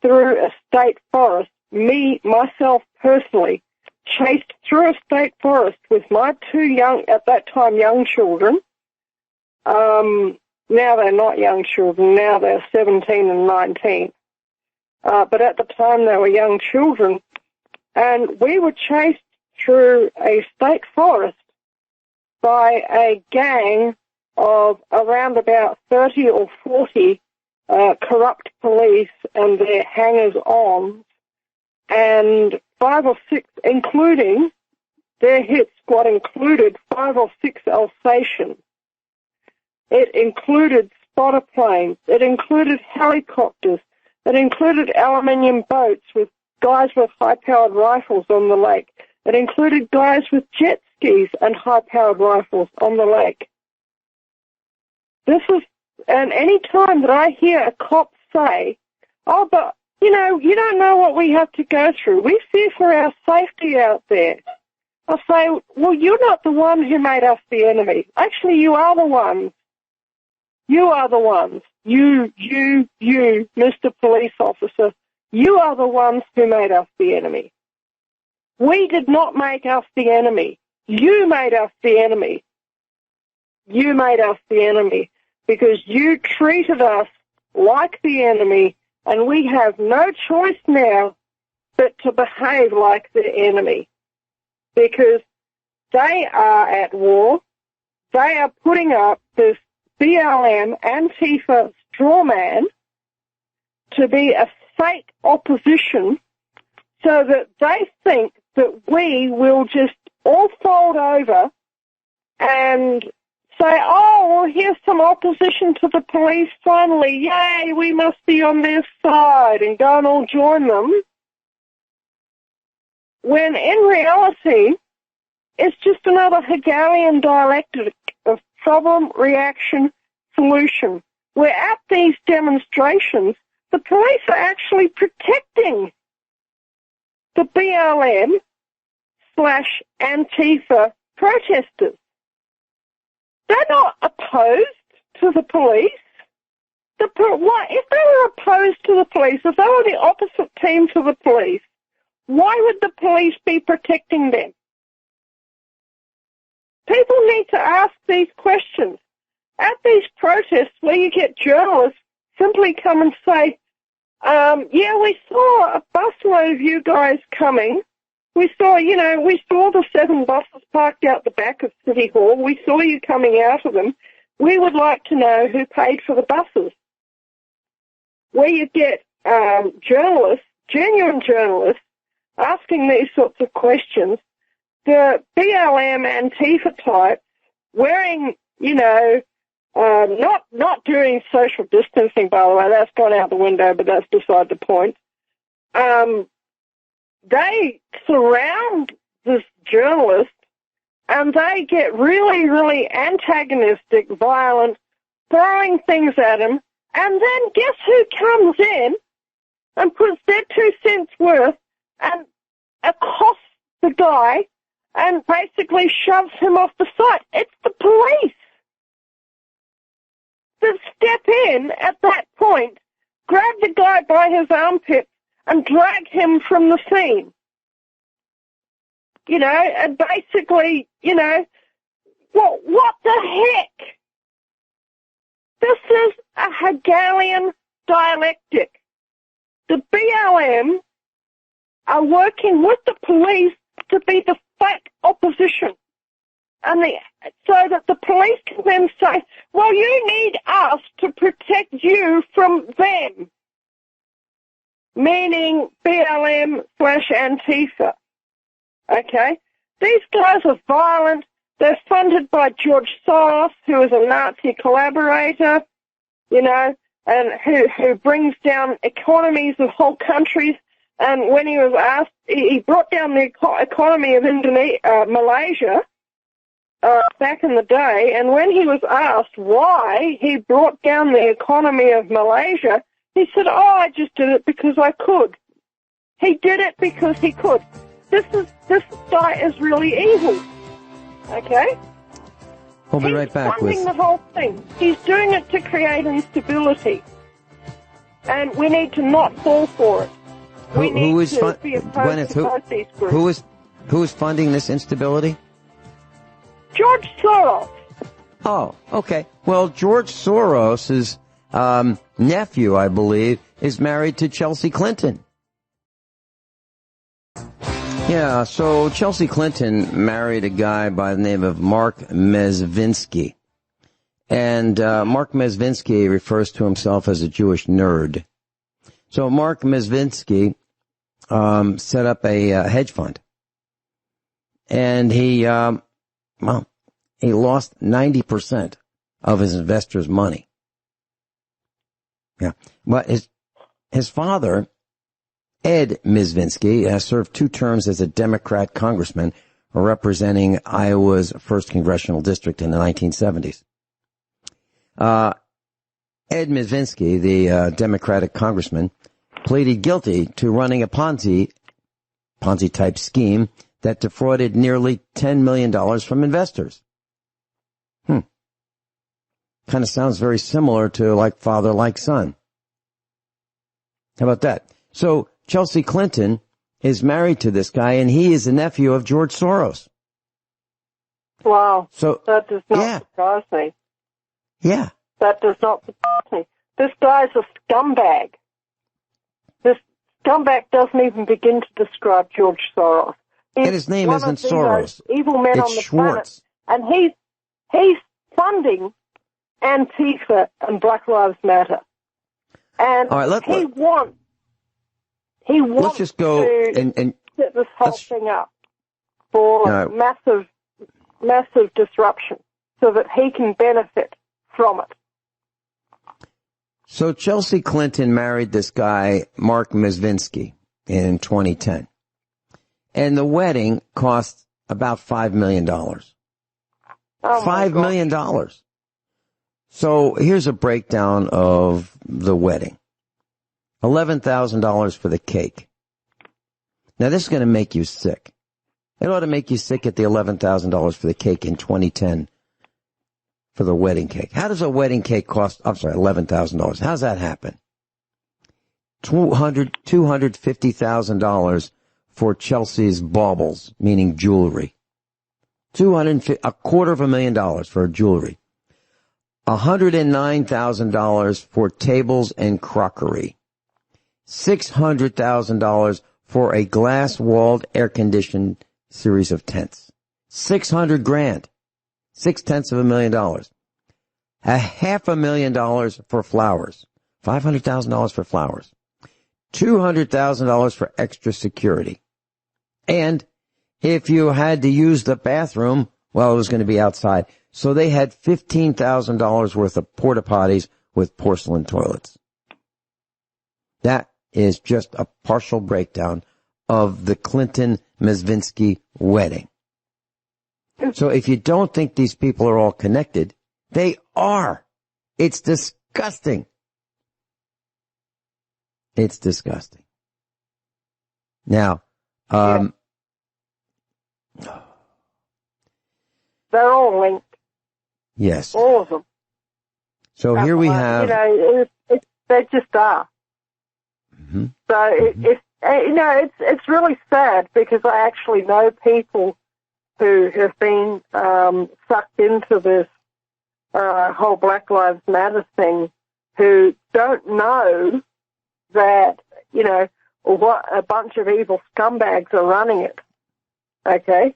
through a state forest, myself personally, chased through a state forest with my at that time, young children. Now they're not young children, now they're 17 and 19. But at the time they were young children, and we were chased through a state forest by a gang of around about 30 or 40 corrupt police and their hangers-on, and 5 or 6, including their hit squad, included 5 or 6 Alsatians. It included spotter planes. It included helicopters. It included aluminium boats with guys with high-powered rifles on the lake. It included guys with jet skis and high-powered rifles on the lake. And any time that I hear a cop say, oh, but, you don't know what we have to go through. We fear for our safety out there. I say, well, you're not the one who made us the enemy. Actually, you are the ones. You are the ones. You, Mr. Police Officer, you are the ones who made us the enemy. We did not make us the enemy. You made us the enemy. You made us the enemy because you treated us like the enemy, and we have no choice now but to behave like the enemy because they are at war. They are putting up this BLM Antifa straw man to be a fake opposition so that they think that we will just all fold over and say, oh, well, here's some opposition to the police finally. Yay, we must be on their side, and go and all join them. When in reality, it's just another Hegelian dialectic of problem, reaction, solution. Where at these demonstrations, the police are actually protecting the BLM/Antifa protesters. They're not opposed to the police. If they were opposed to the police, if they were the opposite team to the police, why would the police be protecting them? People need to ask these questions. At these protests where you get journalists simply come and say, yeah, we saw a busload of you guys coming, We saw the 7 buses parked out the back of City Hall. We saw you coming out of them. We would like to know who paid for the buses. Where you get journalists, genuine journalists, asking these sorts of questions, the BLM Antifa type wearing, not doing social distancing, by the way, that's gone out the window, but that's beside the point. They surround this journalist and they get really, really antagonistic, violent, throwing things at him, and then guess who comes in and puts their 2 cents worth and accosts the guy and basically shoves him off the site? It's the police that step in at that point, grab the guy by his armpit and drag him from the scene. And basically, what the heck? This is a Hegelian dialectic. The BLM are working with the police to be the fake opposition. So that the police can then say, well, you need us to protect you from them. Meaning BLM/Antifa. Okay? These guys are violent. They're funded by George Soros, who is a Nazi collaborator, and who brings down economies of whole countries. And when he was asked, he brought down the economy of Malaysia back in the day. And when he was asked why he brought down the economy of Malaysia, he said, I just did it because I could. He did it because he could. This guy is really evil. Okay? We'll be right back with... He's funding the whole thing. He's doing it to create instability. And we need to not fall for it. Who is funding this instability? George Soros. Oh, okay. Well, George Soros's nephew, I believe, is married to Chelsea Clinton. Yeah, so Chelsea Clinton married a guy by the name of Mark Mezvinsky. And Mark Mezvinsky refers to himself as a Jewish nerd. So Mark Mezvinsky set up a hedge fund. And he lost 90% of his investors' money. Yeah. But his father, Ed Mizvinsky, has served 2 terms as a Democrat congressman representing Iowa's 1st congressional district in the 1970s. Ed Mizvinsky, the Democratic congressman, pleaded guilty to running a Ponzi-type scheme that defrauded nearly $10 million from investors. Kind of sounds very similar to like father, like son. How about that? So Chelsea Clinton is married to this guy, and he is a nephew of George Soros. Wow. So that does not surprise me. Yeah. That does not surprise me. This guy's a scumbag. This scumbag doesn't even begin to describe George Soros. And his name isn't Soros. Evil men it's on the Schwartz. planet. And he's funding Antifa and Black Lives Matter. And all right, he wants let's just go to and set this whole thing up for massive disruption so that he can benefit from it. So Chelsea Clinton married this guy, Mark Mezvinsky, in 2010. And the wedding cost about $5 million. $5 million. So here's a breakdown of the wedding. $11,000 for the cake. Now this is going to make you sick. It ought to make you sick at the $11,000 for the cake in 2010 for the wedding cake. How does a wedding cake cost, $11,000? How does that happen? $250,000 for Chelsea's baubles, meaning jewelry. $250,000 for jewelry. $109,000 for tables and crockery. $600,000 for a glass-walled, air-conditioned series of tents. $600,000. $0.6 million. $500,000 for flowers. $500,000 for flowers. $200,000 for extra security. And if you had to use the bathroom, well, it was going to be outside. So they had $15,000 worth of porta potties with porcelain toilets. That is just a partial breakdown of the Clinton-Mezvinsky wedding. So if you don't think these people are all connected, they are. It's disgusting. It's disgusting. Now, they're all linked. Yes. All of them. So here we have... they just are. Mm-hmm. So it's really sad because I actually know people who have been sucked into this whole Black Lives Matter thing who don't know that, what a bunch of evil scumbags are running it. Okay?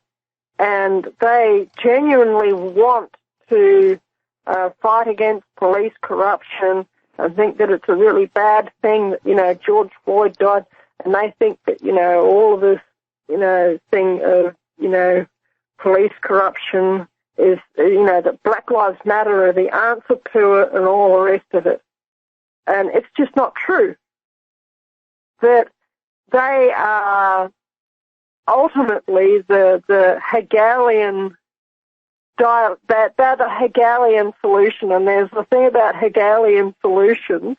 And they genuinely want to fight against police corruption and think that it's a really bad thing that, George Floyd died, and they think that, all of this, thing of, police corruption is, that Black Lives Matter are the answer to it and all the rest of it. And it's just not true. That they are ultimately the Hegelian they're the Hegelian solution, and there's the thing about Hegelian solutions,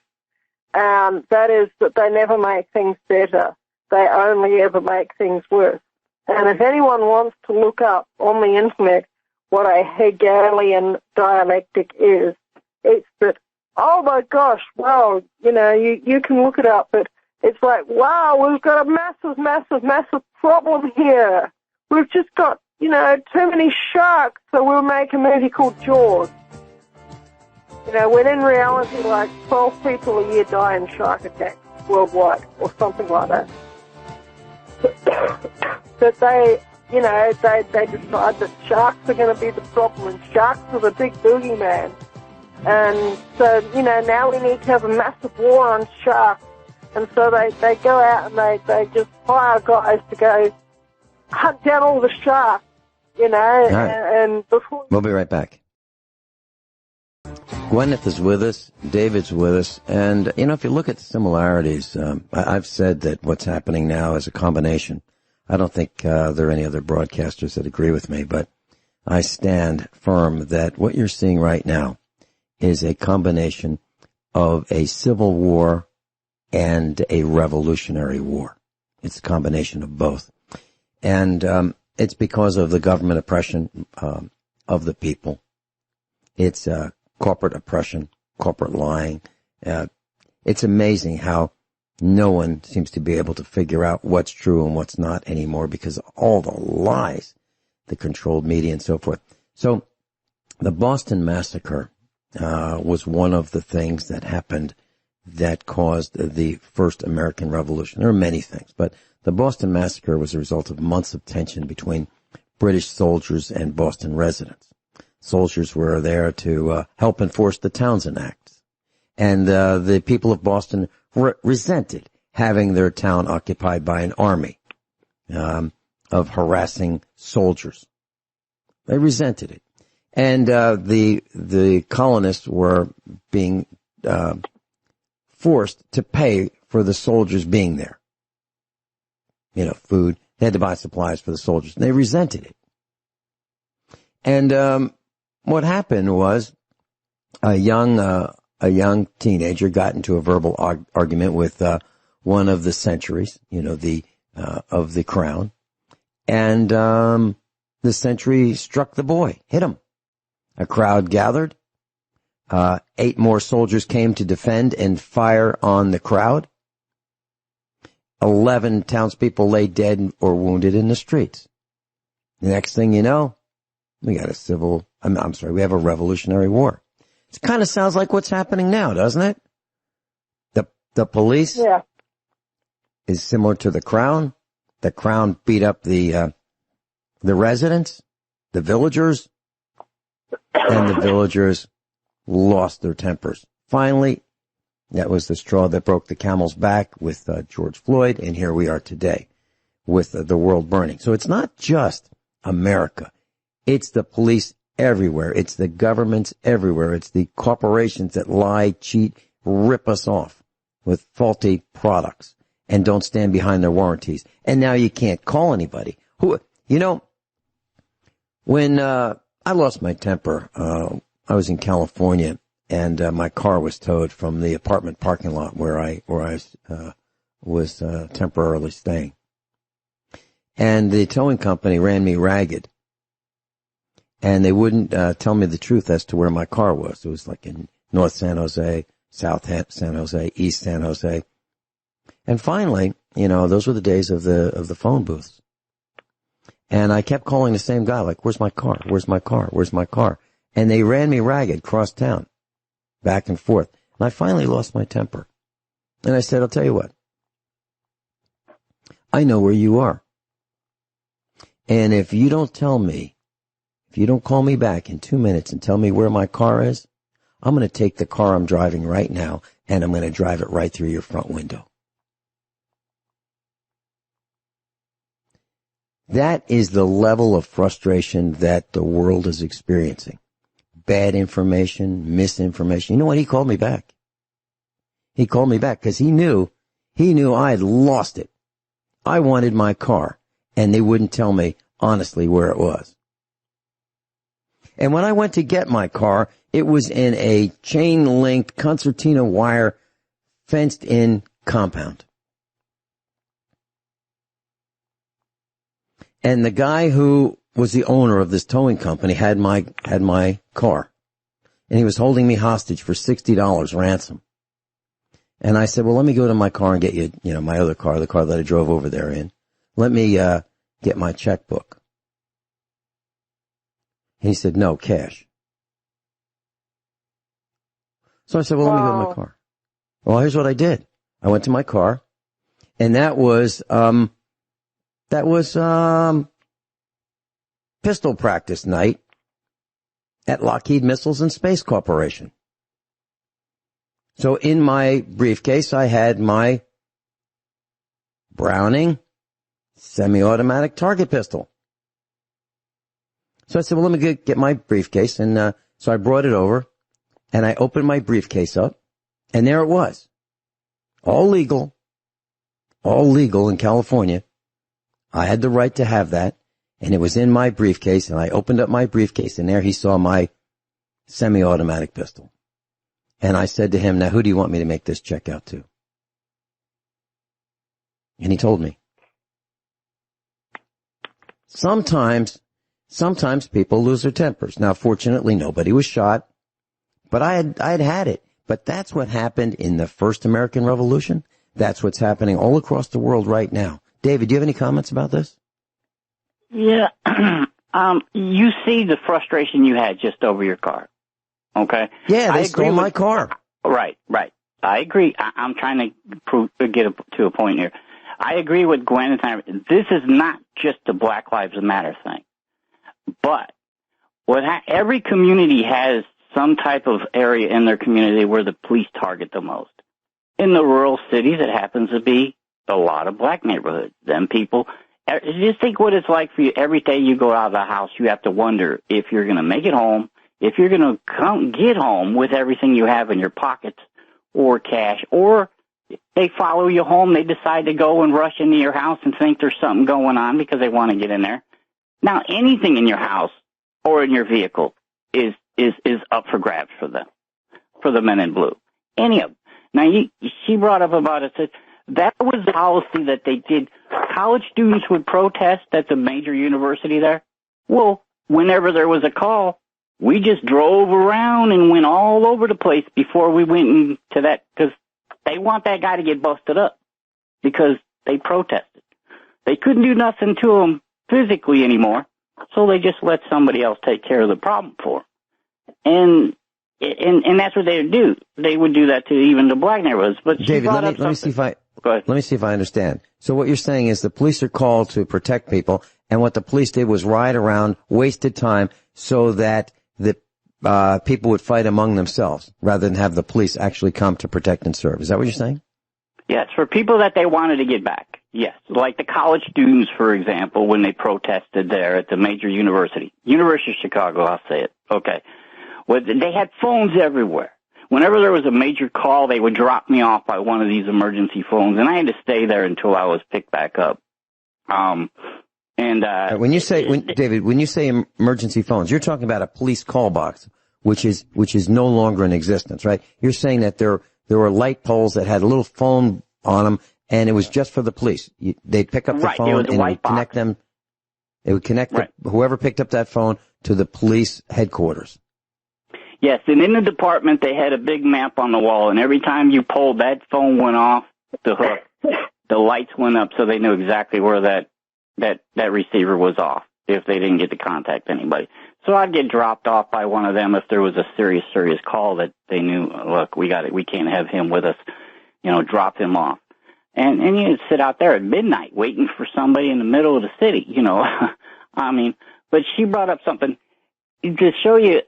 that is that they never make things better. They only ever make things worse. And if anyone wants to look up on the internet what a Hegelian dialectic is, it's that, oh my gosh, well, you can look it up, but it's like, wow, we've got a massive, massive, massive problem here. We've just got, too many sharks, so we'll make a movie called Jaws. When in reality, like 12 people a year die in shark attacks worldwide, or something like that. That they decide that sharks are going to be the problem, and sharks are the big boogeyman. And so, now we need to have a massive war on sharks. And so they go out and they just hire guys to go hunt down all the sharks, right. and before... We'll be right back. Guineith is with us, David's with us, and, if you look at the similarities, I've said that what's happening now is a combination. I don't think there are any other broadcasters that agree with me, but I stand firm that what you're seeing right now is a combination of a civil war and a revolutionary war. It's a combination of both. And it's because of the government oppression of the people. It's corporate oppression, corporate lying. It's amazing how no one seems to be able to figure out what's true and what's not anymore because of all the lies, the controlled media and so forth. So the Boston Massacre was one of the things that happened that caused the first American Revolution. There are many things, but the Boston Massacre was a result of months of tension between British soldiers and Boston residents. Soldiers were there to help enforce the Townshend Acts. And the people of Boston resented having their town occupied by an army of harassing soldiers. They resented it. And the colonists were being forced to pay for the soldiers being there. Food. They had to buy supplies for the soldiers. And they resented it. And what happened was a young teenager got into a verbal argument with one of the sentries, of the crown. And the sentry struck the boy, hit him. A crowd gathered. 8 more soldiers came to defend and fire on the crowd. 11 townspeople lay dead or wounded in the streets. The next thing you know, we got we have a revolutionary war. It kind of sounds like what's happening now, doesn't it? The police is similar to the Crown. The Crown beat up the residents, the villagers, and the villagers lost their tempers. Finally, that was the straw that broke the camel's back with George Floyd, and here we are today with the world burning. So it's not just America. It's the police everywhere. It's the governments everywhere. It's the corporations that lie, cheat, rip us off with faulty products and don't stand behind their warranties. And now you can't call anybody. When I lost my temper, I was in California, and my car was towed from the apartment parking lot where I was temporarily staying. And the towing company ran me ragged. And they wouldn't tell me the truth as to where my car was. It was like in North San Jose, South San Jose, East San Jose. And finally, those were the days of the phone booths. And I kept calling the same guy, like, where's my car? Where's my car? Where's my car? And they ran me ragged cross town, back and forth. And I finally lost my temper. And I said, I'll tell you what. I know where you are. And if you don't tell me, if you don't call me back in 2 minutes and tell me where my car is, I'm going to take the car I'm driving right now and I'm going to drive it right through your front window. That is the level of frustration that the world is experiencing. Bad information, misinformation. You know what? He called me back. He called me back because he knew I had lost it. I wanted my car, and they wouldn't tell me honestly where it was. And when I went to get my car, it was in a chain-linked concertina wire fenced-in compound. And the guy who was the owner of this towing company had my car. And he was holding me hostage for $60 ransom. And I said, well, let me go to my car and get you, my other car, the car that I drove over there in. Let me get my checkbook. And he said, no, cash. So I said, well, let me go to my car. Well, here's what I did. I went to my car, and that was pistol practice night at Lockheed Missiles and Space Corporation. So in my briefcase, I had my Browning semi-automatic target pistol. So I said, well, let me get my briefcase. And so I brought it over, and I opened my briefcase up, and there it was. All legal in California. I had the right to have that, and it was in my briefcase, and I opened up my briefcase, and there he saw my semi-automatic pistol. And I said to him, now who do you want me to make this check out to? And he told me. Sometimes people lose their tempers. Now, fortunately, nobody was shot, but I had it. But that's what happened in the first American Revolution. That's what's happening all across the world right now. David, do you have any comments about this? Yeah. You see the frustration you had just over your car. Okay? Yeah, they stole my car. Right. I agree. I'm trying to get to a point here. I agree with Gwen. This is not just a Black Lives Matter thing. But every community has some type of area in their community where the police target the most. In the rural cities, it happens to be a lot of black neighborhoods. Them people, just think what it's like for you. Every day you go out of the house, you have to wonder if you're going to make it home, if you're going to get home with everything you have in your pockets or cash, or they follow you home, they decide to go and rush into your house and think there's something going on because they want to get in there. Now, anything in your house or in your vehicle is up for grabs for the men in blue. Any of them. Now, she brought up about it, said that was the policy that they did. College students would protest at the major university there. Well, whenever there was a call, we just drove around and went all over the place before we went into that, because they want that guy to get busted up because they protested. They couldn't do nothing to him physically anymore, so they just let somebody else take care of the problem for them. And that's what they would do. They would do that to even the black neighborhoods. But David, let me see Go ahead. Let me see if I understand. So what you're saying is the police are called to protect people, and what the police did was ride around, wasted time, so that the people would fight among themselves rather than have the police actually come to protect and serve. Is that what you're saying? Yes, for people that they wanted to get back. Yes, like the college students, for example, when they protested there at the major University of Chicago, I'll say it. Okay. Well, they had phones everywhere. Whenever there was a major call, they would drop me off by one of these emergency phones, and I had to stay there until I was picked back up. When you say emergency phones, you're talking about a police call box, which is no longer in existence, right? You're saying that there were light poles that had a little phone on them, and it was just for the police. They'd pick up the phone and it would connect them. It would connect whoever picked up that phone to the police headquarters. Yes, and in the department they had a big map on the wall, and every time you pulled, that phone went off the hook. The lights went up, so they knew exactly where that receiver was off if they didn't get to contact anybody. So I'd get dropped off by one of them if there was a serious call that they knew, look, we can't have him with us, drop him off. And you'd sit out there at midnight waiting for somebody in the middle of the city, I mean, but she brought up something to show you.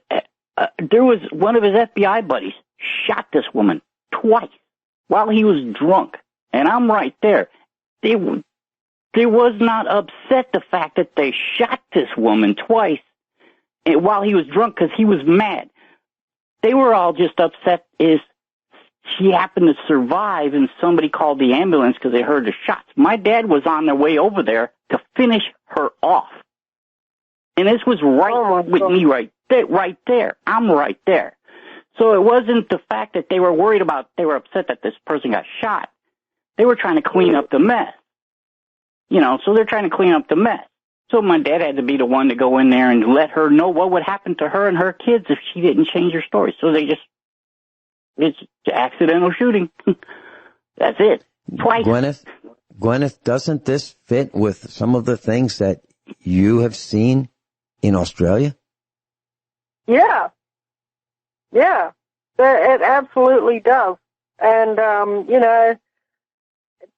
There was one of his FBI buddies shot this woman twice while he was drunk. And I'm right there. They was not upset the fact that they shot this woman twice while he was drunk because he was mad. They were all just upset is she happened to survive and somebody called the ambulance because they heard the shots. My dad was on their way over there to finish her off. And this was with me right there. I'm right there. So it wasn't the fact that they were upset that this person got shot. They were trying to clean up the mess. So they're trying to clean up the mess. So my dad had to be the one to go in there and let her know what would happen to her and her kids if she didn't change her story. So it's accidental shooting. That's it. Twice. Guineith, doesn't this fit with some of the things that you have seen in Australia? Yeah. Yeah. It absolutely does. And,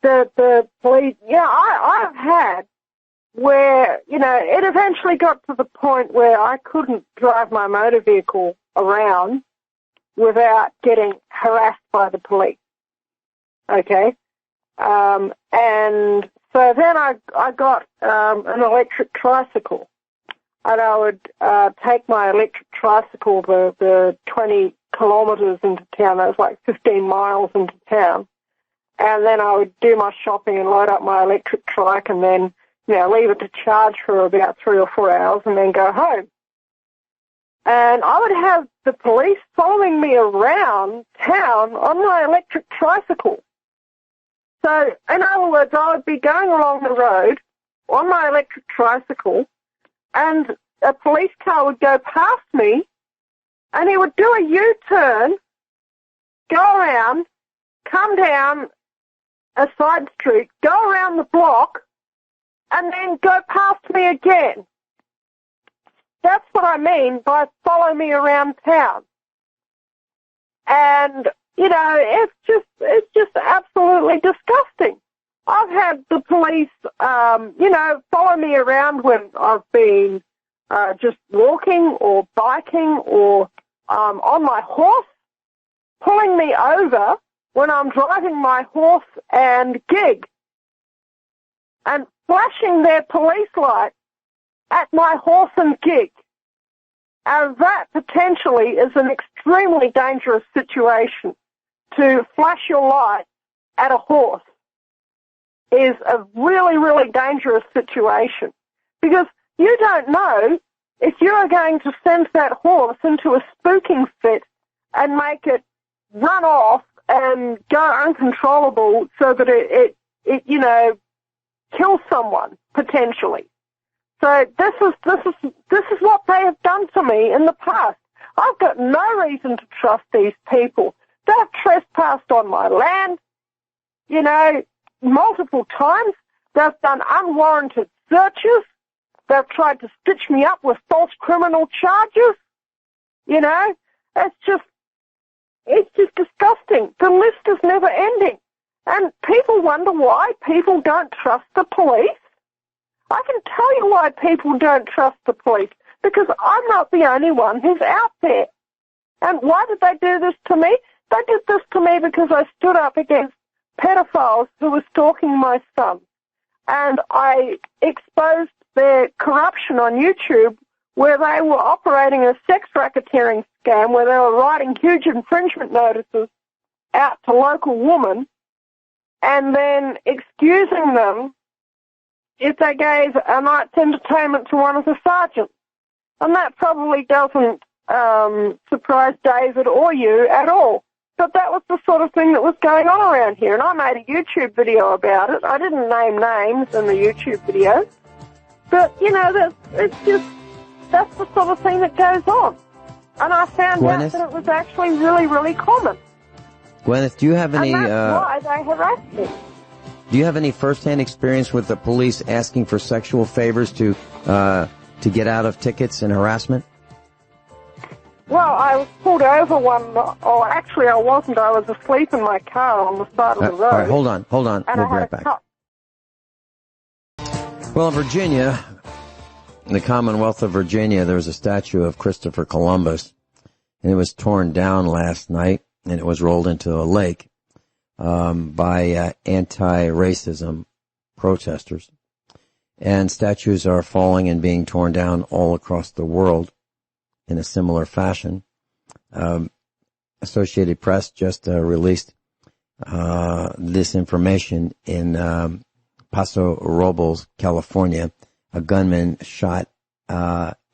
the police, I've had where, it eventually got to the point where I couldn't drive my motor vehicle around without getting harassed by the police. Okay? And so then I got an electric tricycle. And I would take my electric tricycle the 20 kilometers into town. That was like 15 miles into town. And then I would do my shopping and load up my electric trike and then, leave it to charge for about 3 or 4 hours and then go home. And I would have the police following me around town on my electric tricycle. So, in other words, I would be going along the road on my electric tricycle and a police car would go past me and he would do a U-turn, go around, come down a side street, go around the block, and then go past me again. That's what I mean by follow me around town. And, it's just absolutely disgusting. I've had the police, follow me around when I've been just walking or biking or on my horse, pulling me over when I'm driving my horse and gig, and flashing their police lights at my horse and gig. And that potentially is an extremely dangerous situation. To flash your light at a horse is a really, really dangerous situation, because you don't know if you're going to send that horse into a spooking fit and make it run off and go uncontrollable so that it kills someone potentially. So this is what they have done to me in the past. I've got no reason to trust these people. They've trespassed on my land, multiple times. They've done unwarranted searches. They've tried to stitch me up with false criminal charges. It's just disgusting. The list is never ending. And people wonder why people don't trust the police. I can tell you why people don't trust the police, because I'm not the only one who's out there. And why did they do this to me? They did this to me because I stood up against pedophiles who were stalking my son. And I exposed their corruption on YouTube, where they were operating a sex racketeering scam, where they were writing huge infringement notices out to local women and then excusing them if they gave a night's entertainment to one of the sergeants. And that probably doesn't surprise David or you at all. But that was the sort of thing that was going on around here, and I made a YouTube video about it. I didn't name names in the YouTube video, but, you know, that's the sort of thing that goes on. And I found out that it was actually really, really common. Gwyneth, do you have any... And that's why they harassed me. Do you have any first-hand experience with the police asking for sexual favors to get out of tickets and harassment? Well, I was pulled over actually I wasn't. I was asleep in my car on the side of the road. All right, hold on. And we'll be right back. Well, in Virginia, in the Commonwealth of Virginia, there was a statue of Christopher Columbus, and it was torn down last night, and it was rolled into a lake by anti-racism protesters. And statues are falling and being torn down all across the world in a similar fashion. Associated Press just released this information in Paso Robles, California. A gunman shot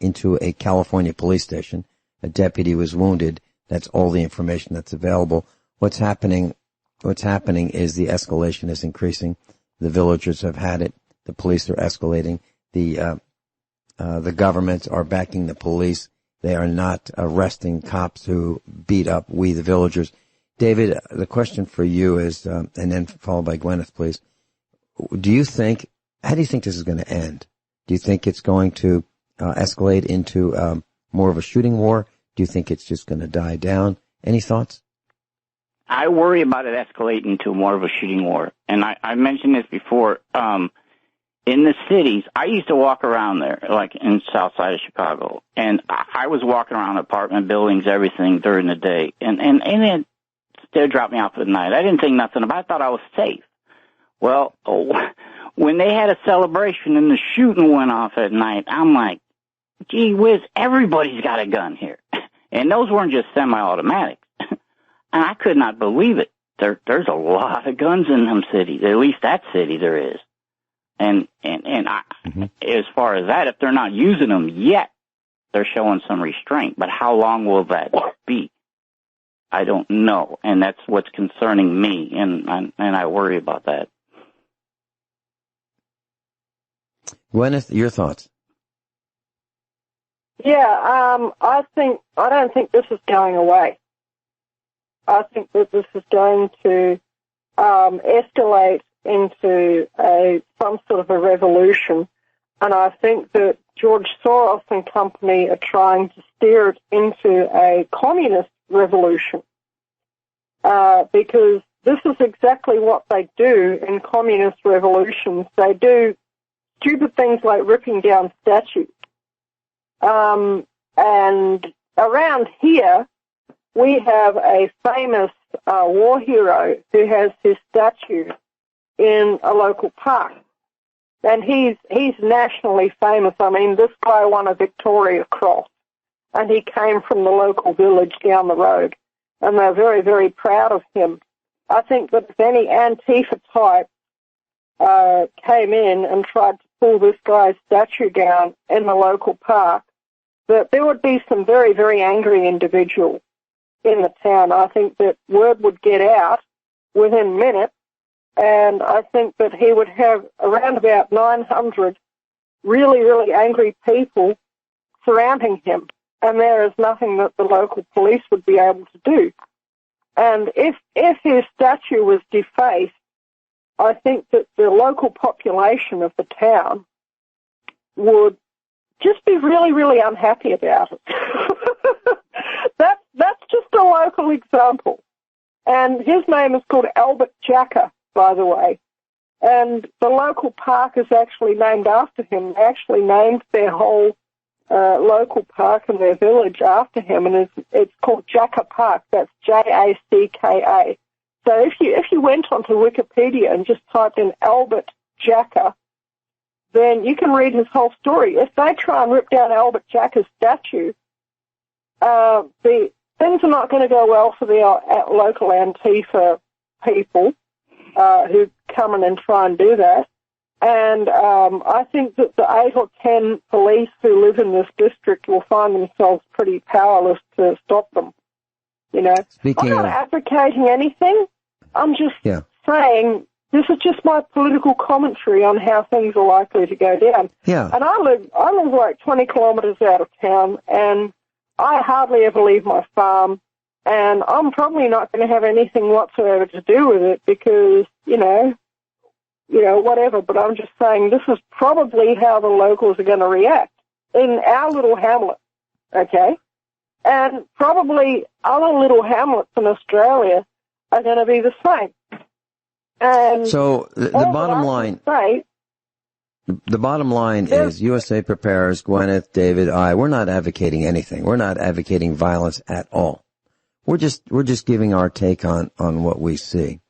into a California police station. A deputy was wounded. That's all the information that's available. What's happening is the escalation is increasing. The villagers have had it. The police are escalating. The governments are backing the police. They are not arresting cops who beat up we, the villagers. David, the question for you is, and then followed by Guineith, please. How do you think this is going to end? Do you think it's going to escalate into more of a shooting war? Do you think it's just going to die down? Any thoughts? I worry about it escalating to more of a shooting war. And I mentioned this before. In the cities, I used to walk around there, like in south side of Chicago, and I was walking around apartment buildings, everything during the day, and then they dropped me off at night. I didn't think nothing about it. I thought I was safe. Well, when they had a celebration and the shooting went off at night, I'm like, gee whiz, everybody's got a gun here. And those weren't just semi-automatics. And I could not believe it. There's a lot of guns in them cities. At least that city there is. And as far as that, if they're not using them yet, they're showing some restraint. But how long will that be? I don't know. And that's what's concerning me, and I worry about that. Guineith, your thoughts? Yeah, I don't think this is going away. I think that this is going to escalate into some sort of a revolution, and I think that George Soros and company are trying to steer it into a communist revolution, because this is exactly what they do in communist revolutions. They do stupid things like ripping down statues. And around here, we have a famous war hero who has his statue in a local park. And he's nationally famous. I mean, this guy won a Victoria Cross, and he came from the local village down the road, and they're very, very proud of him. I think that if any Antifa type came in and tried to pull this guy's statue down in the local park, that there would be some very, very angry individuals in the town. I think that word would get out within minutes, and I think that he would have around about 900 really, really angry people surrounding him, and there is nothing that the local police would be able to do. And if his statue was defaced, I think that the local population of the town would just be really, really unhappy about it. That's just a local example. And his name is called Albert Jacka. by the way. And the local park is actually named after him. They actually named their whole local park and their village after him, and it's called Jacka Park. That's Jacka. So if you went onto Wikipedia and just typed in Albert Jacka, then you can read his whole story. If they try and rip down Albert Jacka's statue, the things are not going to go well for the local Antifa people who come in and try and do that. And I think that the 8 or 10 police who live in this district will find themselves pretty powerless to stop them. You know, I'm not advocating anything. I'm just saying this is just my political commentary on how things are likely to go down. Yeah. And I live like 20 kilometres out of town, and I hardly ever leave my farm, and I'm probably not going to have anything whatsoever to do with it because, you know, whatever. But I'm just saying this is probably how the locals are going to react in our little hamlet, okay? And probably other little hamlets in Australia are going to be the same. And so the bottom line is USA Prepares, Guineith, David, we're not advocating anything. We're not advocating violence at all. We're just giving our take on what we see.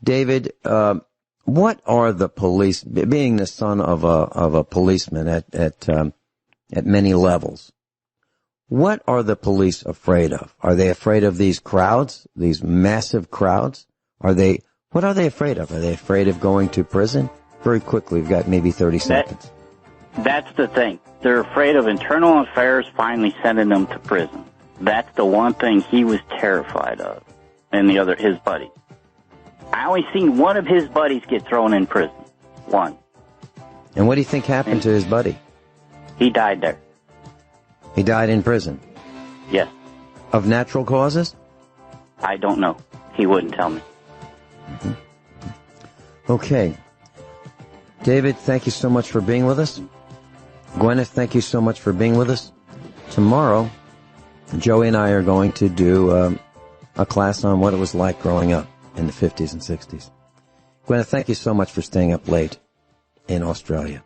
David, what are the police, being the son of a policeman at many levels, what are the police afraid of? Are they afraid of these crowds, these massive crowds? What are they afraid of? Are they afraid of going to prison? Very quickly, we've got maybe 30 seconds. That's the thing. They're afraid of internal affairs finally sending them to prison. That's the one thing he was terrified of, and his buddies. I only seen one of his buddies get thrown in prison. One. And what do you think happened to his buddy? He died there. He died in prison? Yes. Of natural causes? I don't know. He wouldn't tell me. Mm-hmm. Okay. David, thank you so much for being with us. Guineith, thank you so much for being with us. Tomorrow, Joey and I are going to do a class on what it was like growing up in the 50s and 60s. Guineith, thank you so much for staying up late in Australia.